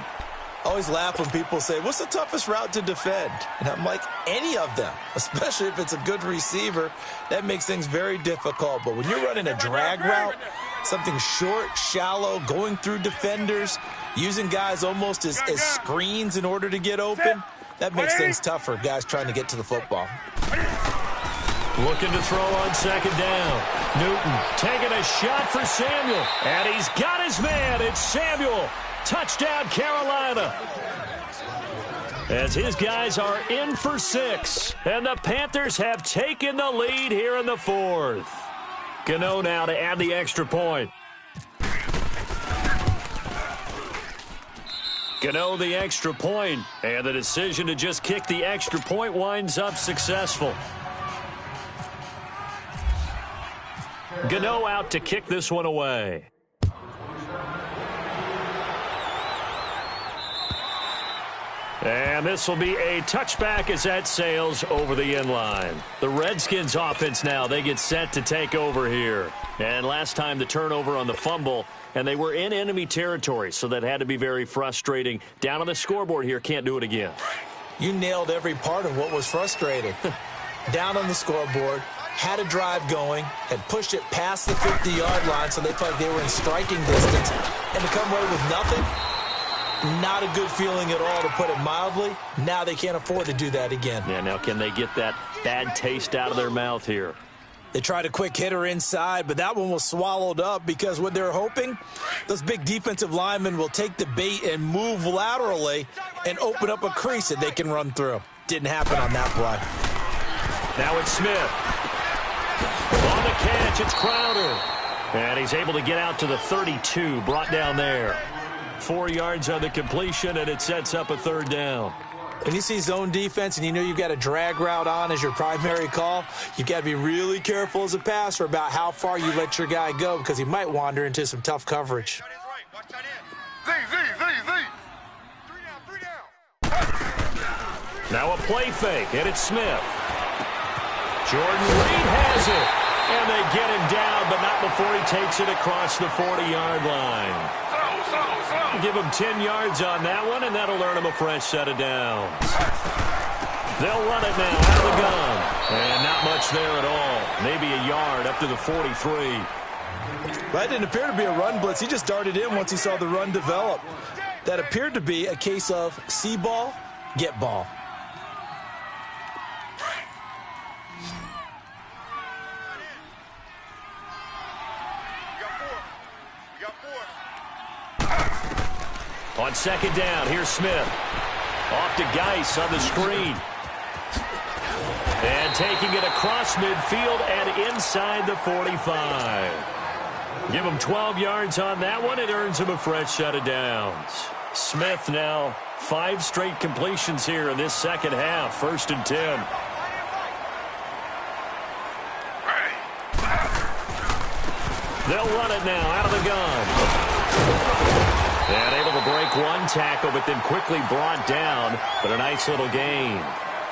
I always laugh when people say, what's the toughest route to defend? And I'm like, any of them, especially if it's a good receiver. That makes things very difficult. But when you're running a drag route, something short, shallow, going through defenders, using guys almost as screens in order to get open, that makes things tough for guys trying to get to the football. Looking to throw on 2nd down. Newton taking a shot for Samuel. And he's got his man. It's Samuel. Touchdown, Carolina. As his guys are in for 6. And the Panthers have taken the lead here in the 4th. Gano now to add the extra point. Gano the extra point. And the decision to just kick the extra point winds up successful. Gano out to kick this one away. And this will be a touchback as that sails over the end line. The Redskins offense now, they get set to take over here. And last time the turnover on the fumble, and they were in enemy territory, so that had to be very frustrating. Down on the scoreboard here, can't do it again. You nailed every part of what was frustrating. Down on the scoreboard, had a drive going, had pushed it past the 50-yard line, so they felt like they were in striking distance, and to come away with nothing, Not a good feeling at all, to put it mildly. Now they can't afford to do that again. Yeah, now can they get that bad taste out of their mouth here? They tried a quick hitter inside, but that one was swallowed up because what they're hoping, those big defensive linemen will take the bait and move laterally and open up a crease that they can run through. Didn't happen on that play. Now it's Smith. On the catch, it's Crowder. And he's able to get out to the 32, brought down there. 4 yards on the completion, and it sets up a third down. When you see zone defense and you know you've got a drag route on as your primary call, you've got to be really careful as a passer about how far you let your guy go because he might wander into some tough coverage. Now a play fake, and it's Smith. Jordan Reed has it, and they get him down, but not before he takes it across the 40-yard line. Give him 10 yards on that one, and that'll earn him a fresh set of downs. They'll run it now out of the gun. And not much there at all. Maybe a yard up to the 43. That didn't appear to be a run blitz. He just darted in once he saw the run develop. That appeared to be a case of see ball, get ball. On second down, here's Smith. Off to Geis on the screen. And taking it across midfield and inside the 45. Give him 12 yards on that one. It earns him a fresh set of downs. Smith now 5 straight completions here in this second half. 1st and 10. They'll run it now out of the gun. And able to break one tackle, but then quickly brought down. But a nice little gain.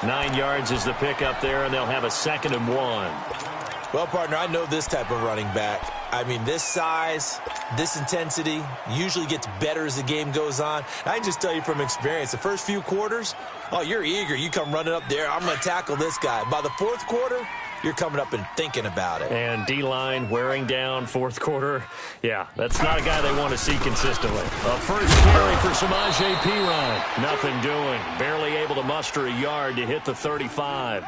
9 yards is the pickup there, and they'll have a 2nd and 1. Well, partner, I know this type of running back. I mean, this size, this intensity usually gets better as the game goes on. I can just tell you from experience, the first few quarters, oh, you're eager. You come running up there, I'm going to tackle this guy. By the 4th quarter, you're coming up and thinking about it. And D-line wearing down 4th quarter. Yeah, that's not a guy they want to see consistently. A first carry for Samaje Perine. Nothing doing. Barely able to muster a yard to hit the 35.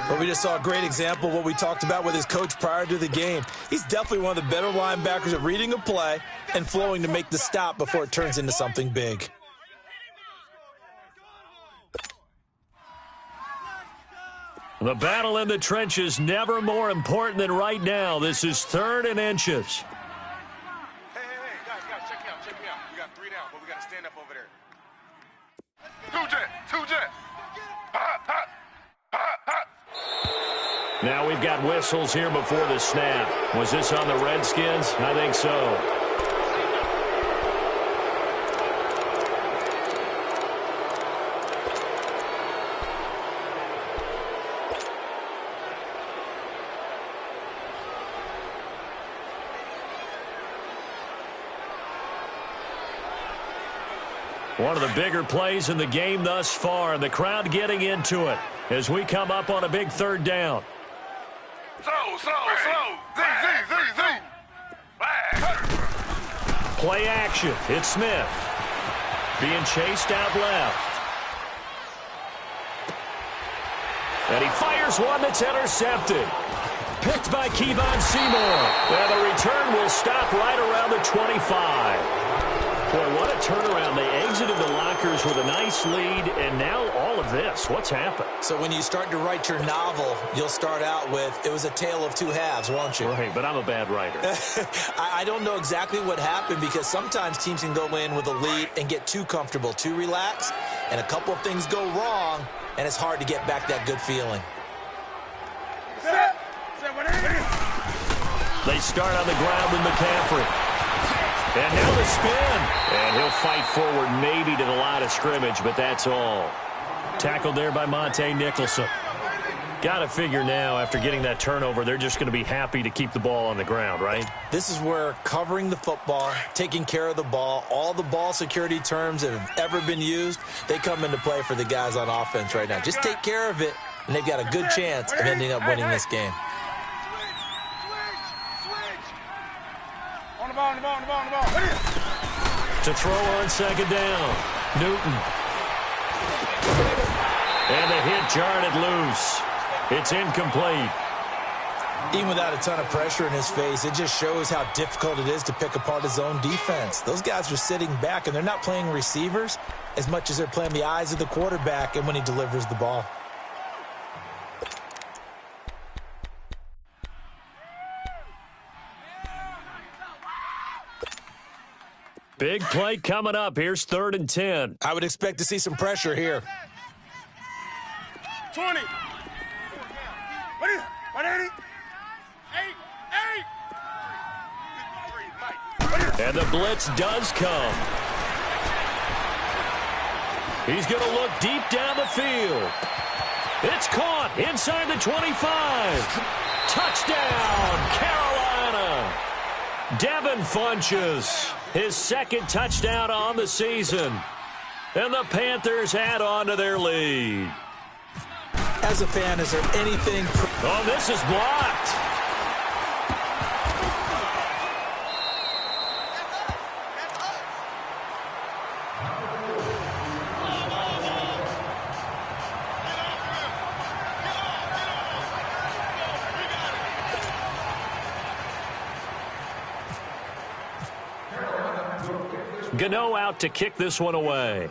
Well, we just saw a great example of what we talked about with his coach prior to the game. He's definitely one of the better linebackers at reading a play and flowing to make the stop before it turns into something big. The battle in the trenches never more important than right now. This is 3rd and inches. Hey, guys, check me out. We got 3 down, but we got to stand up over there. 2 jet. Now we've got whistles here before the snap. Was this on the Redskins? I think so. One of the bigger plays in the game thus far, and the crowd getting into it as we come up on a big 3rd down. Slow. Play action. It's Smith. Being chased out left. And he fires one that's intercepted. Picked by Kevon Seymour. And the return will stop right around the 25. Boy, what a turnaround. They exited the lockers with a nice lead, and now all of this. What's happened? So when you start to write your novel, you'll start out with, it was a tale of 2 halves, won't you? Right, but I'm a bad writer. I don't know exactly what happened because sometimes teams can go in with a lead and get too comfortable, too relaxed, and a couple of things go wrong, and it's hard to get back that good feeling. They start on the ground with McCaffrey. And now the spin. And he'll fight forward maybe to the line of scrimmage, but that's all. Tackled there by Monte Nicholson. Got to figure now, after getting that turnover, they're just going to be happy to keep the ball on the ground, right? This is where covering the football, taking care of the ball, all the ball security terms that have ever been used, they come into play for the guys on offense right now. Just take care of it, and they've got a good chance of ending up winning this game. On the ball. To throw on second down. Newton. And the hit jarred it loose. It's incomplete. Even without a ton of pressure in his face, it just shows how difficult it is to pick apart his own defense. Those guys are sitting back, and they're not playing receivers as much as they're playing the eyes of the quarterback and when he delivers the ball. Big play coming up. Here's 3rd and 10. I would expect to see some pressure here. 20. 180. 8. And the blitz does come. He's going to look deep down the field. It's caught inside the 25. Touchdown, Carolina. Devin Funches, his 2nd touchdown on the season. And the Panthers add on to their lead. As a fan, is there anything... Oh, this is blocked. Gano out to kick this one away.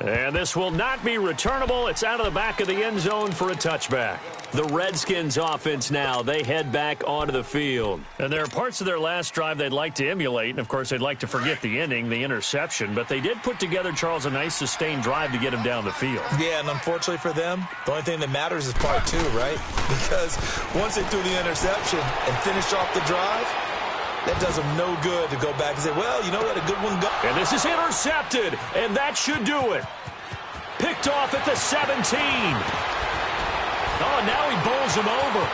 And this will not be returnable. It's out of the back of the end zone for a touchback. The Redskins offense now, they head back onto the field. And there are parts of their last drive they'd like to emulate. And, of course, they'd like to forget the ending, the interception. But they did put together, Charles, a nice sustained drive to get him down the field. Yeah, and unfortunately for them, the only thing that matters is part 2, right? Because once they threw the interception and finished off the drive, that does them no good to go back and say, well, you know, let a good one go. And this is intercepted, and that should do it. Picked off at the 17. Oh, now he bowls him over.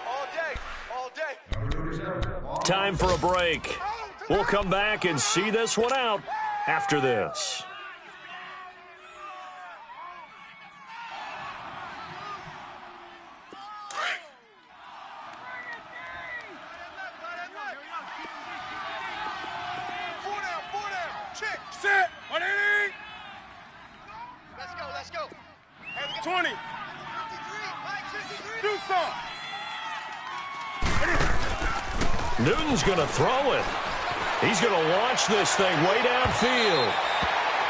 All day. All day. Time for a break. We'll come back and see this one out after this. Set. 180. Let's go. 20. Do some. Newton's going to throw it. He's going to launch this thing way downfield.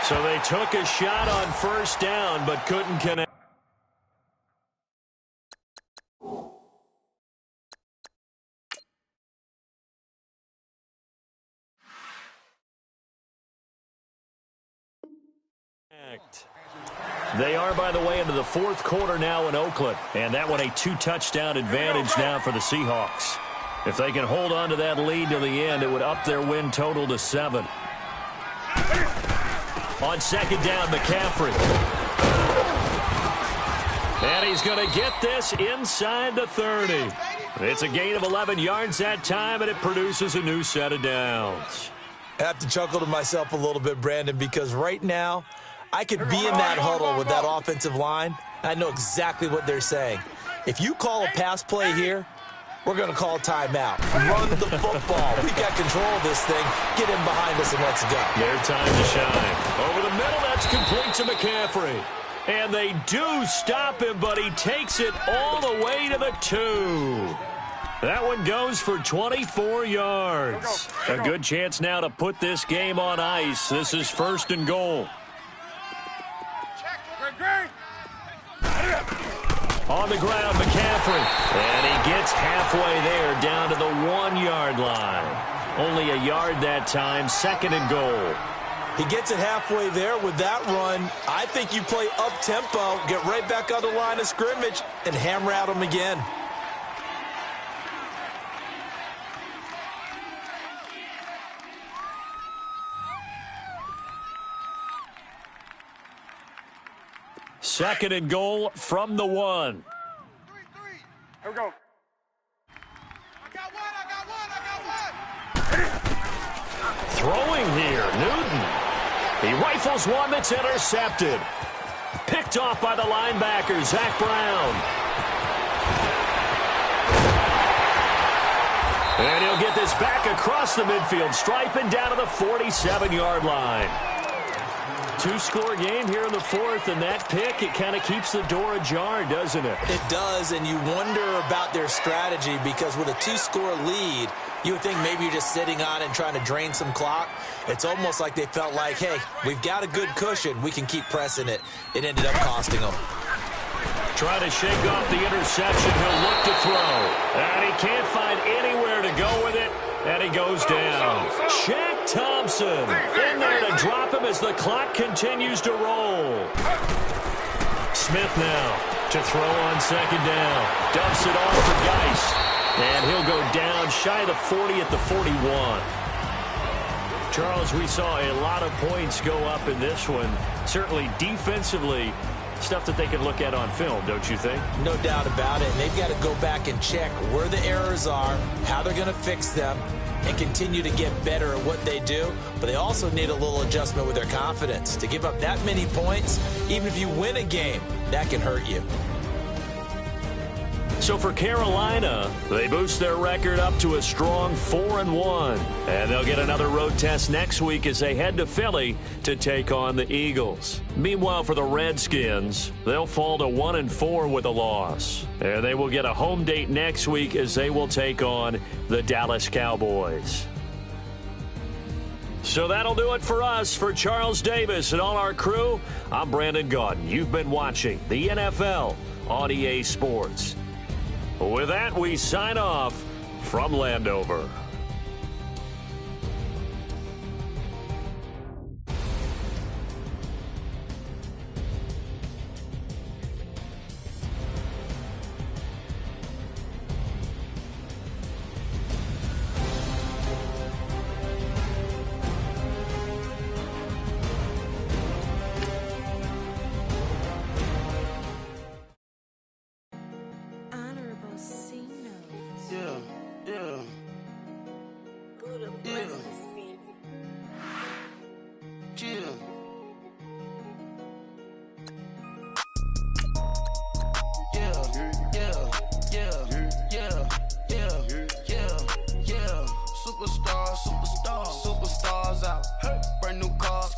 So they took a shot on 1st down, but couldn't connect. They are, by the way, into the 4th quarter now in Oakland. And that one a 2-touchdown advantage now for the Seahawks. If they can hold on to that lead to the end, it would up their win total to 7. On 2nd down, McCaffrey. And he's going to get this inside the 30. It's a gain of 11 yards that time, and it produces a new set of downs. I have to chuckle to myself a little bit, Brandon, because right now, I could be in that huddle with that offensive line. I know exactly what they're saying. If you call a pass play here, we're going to call a timeout. Run the football. We got control of this thing. Get in behind us and let's go. Their time to shine. Over the middle, that's complete to McCaffrey. And they do stop him, but he takes it all the way to the 2. That one goes for 24 yards. A good chance now to put this game on ice. This is 1st and goal. On the ground, McCaffrey. And he gets halfway there, down to the 1-yard line. Only a yard that time, 2nd and goal. He gets it halfway there with that run. I think you play up-tempo, get right back on the line of scrimmage, and hammer at him again. Second and goal from the 1. 3. Here we go. I got one. Throwing here, Newton. He rifles one that's intercepted. Picked Picked off by the linebacker, Zach Brown. And he'll get this back across the midfield stripe and down to the 47-yard line. Two-score game here in the fourth, and that pick, it kind of keeps the door ajar, doesn't it? It does, and you wonder about their strategy because with a two-score lead, you would think maybe you're just sitting on it and trying to drain some clock. It's almost like they felt like, hey, we've got a good cushion. We can keep pressing it. It ended up costing them. Trying to shake off the interception. He'll look to throw. And he can't find anywhere to go with it. And he goes down. Shaq Thompson in there to drop him as the clock continues to roll. Smith now to throw on second down. Dumps it off for Geis. And he'll go down shy of the 40 at the 41. Charles, we saw a lot of points go up in this one. Certainly defensively, stuff that they can look at on film, don't you think? No doubt about it. And they've got to go back and check where the errors are, how they're going to fix them, and continue to get better at what they do. But they also need a little adjustment with their confidence. To give up that many points, even if you win a game, that can hurt you. So for Carolina, they boost their record up to a strong 4-1. And they'll get another road test next week as they head to Philly to take on the Eagles. Meanwhile, for the Redskins, they'll fall to 1-4 with a loss. And they will get a home date next week as they will take on the Dallas Cowboys. So that'll do it for us. For Charles Davis and all our crew, I'm Brandon Gaudin. You've been watching the NFL on EA Sports. With that, we sign off from Landover. Superstars out. Brand new cars.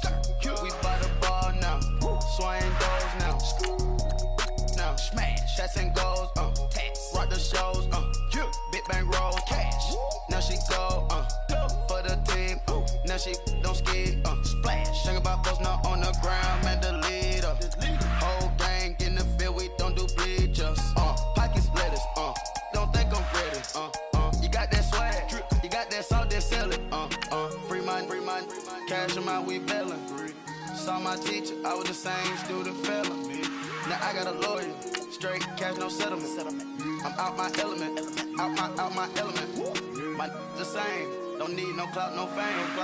We buy the bar now. Swaying doors now. Now smash. Shots and goals. Rock the shows. Big bang rolls. Cash. Now she go. For the team. Now she don't ski. Splash. Think about post now on the ground. Man, the leader. Whole gang in the field. We don't do bleachers. Pockets lettuce. Don't think I'm ready. You got that swag. You got that salt, then sell it. Free mind. Cash them out, we bailin'. Saw my teacher, I was the same student fella. Now I got a lawyer. Straight cash, no settlement. I'm out my element. Out my element. My the same. Don't need no clout, no fame.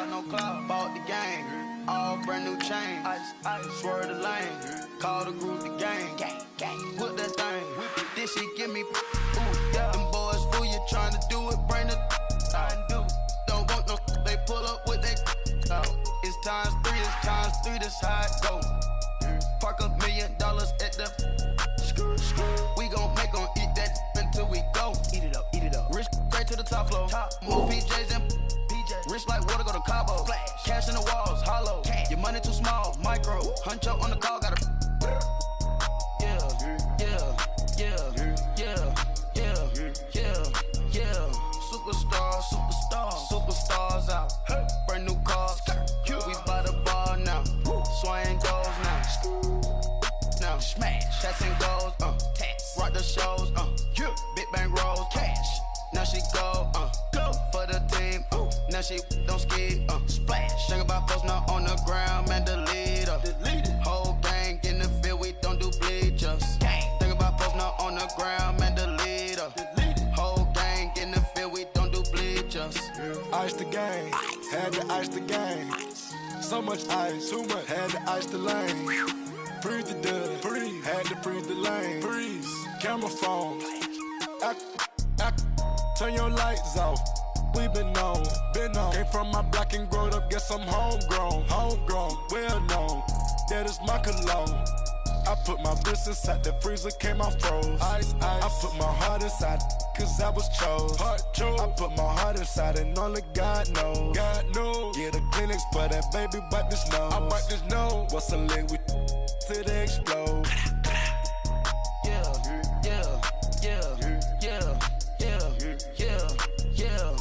Bought the game. All brand new chain. I swerve the lane. Call the group the gang. Put that thing. This shit give me. Them boys fool you trying to do it. Bring the. Don't want no. They pull up with that. It's times three. This how it go. Park $1 million at the. We gon' make 'em eat that until we go. Eat it up. Rich straight to the top floor. More PJs and PJs. Rich like water, go to Cabo. Cash in the walls, hollow. Your money too small, micro. Huncho on the call, got a. Superstars out. Brand new cars. We buy the bar now. Swaying goals now. Smash. Shots and goals. Rock the shows. Big bang rolls. Cash. Now she go. For the team. Now she don't ski. Splash. Think about post now on the ground. Man, the leader. Whole gang in the field. We don't do bleachers. Think about post now on the ground. Man, the leader. Whole gang in the field. We don't do bleachers. Ice the game, had to ice the game. So much ice, too much, had to ice the lane. Freeze the dud, freeze, had to freeze the lane. Freeze, camera phone. Turn your lights off. We been on. Came from my block and growed up, guess I'm homegrown, well known. That is my cologne. I put my wrist inside the freezer, came out froze. Ice, ice. I put my heart inside, cause I was chose. I put my heart inside and only God knows. God knows. Yeah, the clinics, but that baby wipe this nose. I wipe this nose. What's a leg with till they explode? Yeah, yeah, yeah, yeah, yeah, yeah, yeah.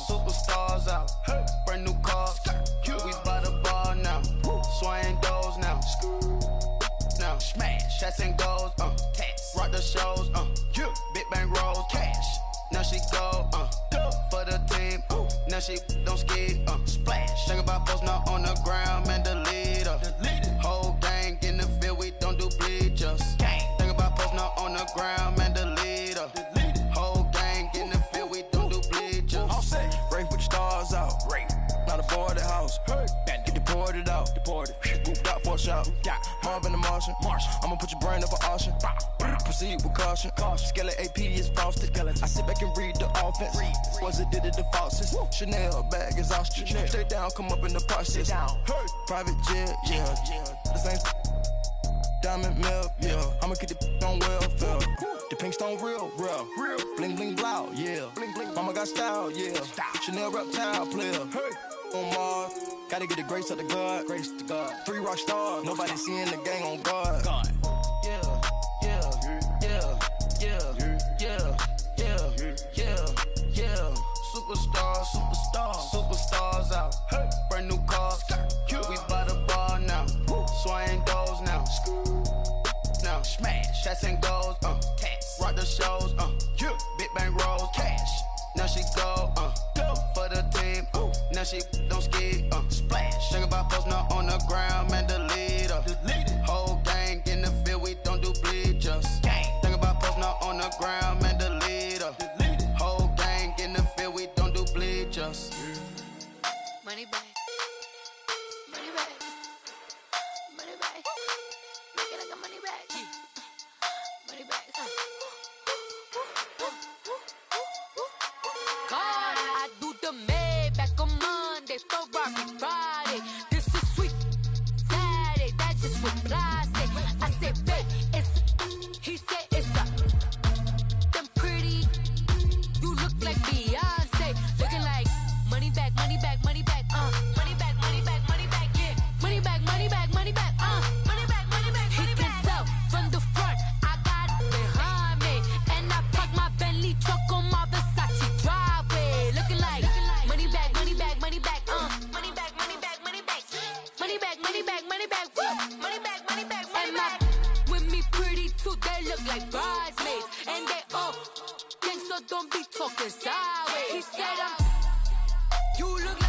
Superstars out. Brand new cars. We by the bar now. Swaying doors now. Now smash, shots and goals. Rock the shows. Big bang rolls. Cash. Now she go. For the team. Now she don't ski. Splash. Think about post now on the ground, man. The leader. Whole gang in the field. We don't do bleachers. Think about post now on the ground, man. The leader. Whole gang in the field. We don't do bleachers. All set. Race with the stars out. Not aboard the house. Get deported out. Moved out for a shot. Marvin the Martian. I'ma put your brain up for auction. Proceed with caution. Skeleton AP is frosted. I sit back and read the offense. Was it did it the falsest? Chanel bag is ostrich. Stay down, come up in the process. Private jet, yeah. The same diamond milk, yeah. I'ma keep the on welfare. The pink stone real. Bling bling blow, yeah. Mama got style, yeah. Chanel reptile player. On Mars, gotta get the grace of the God. 3 rock stars, nobody seeing the gang on guard. Yeah, yeah, yeah, yeah, yeah, yeah, yeah, yeah. Superstars out. Brand new cars. We by the bar now. Swaying doors now. Now smash, shots and goals. Rock the shows. Big bang rolls. Cash. Now she go. For the team. Now she don't ski. Splash. Think about post now on the ground, man. The leader. Whole gang in the field. We don't do bleachers. Think about post now on the ground, man. The leader. Whole gang in the field. We don't do bleachers. Money back. Money back. Money back. Make it like a money back. Money back. God, I do the Maybach on Monday, Ferrari Friday. This is sweet Saturday, that's just what I say. I said, babe, it's. He said it's a. Them pretty. You look like Beyonce, looking like money back, money back, money back, money back, money back, money back, yeah. Money back, money back, money back, money back, money back, money back. He can tell from the front, I got it behind me, and I park my Bentley truck on my Versace driveway, looking like money back, money back, money back, money back, money back, money back, money back, money back, money back, money back, money back, money back. With me pretty too, they look like bridesmaids, and they all gang, so don't be talking sideways. He said, you look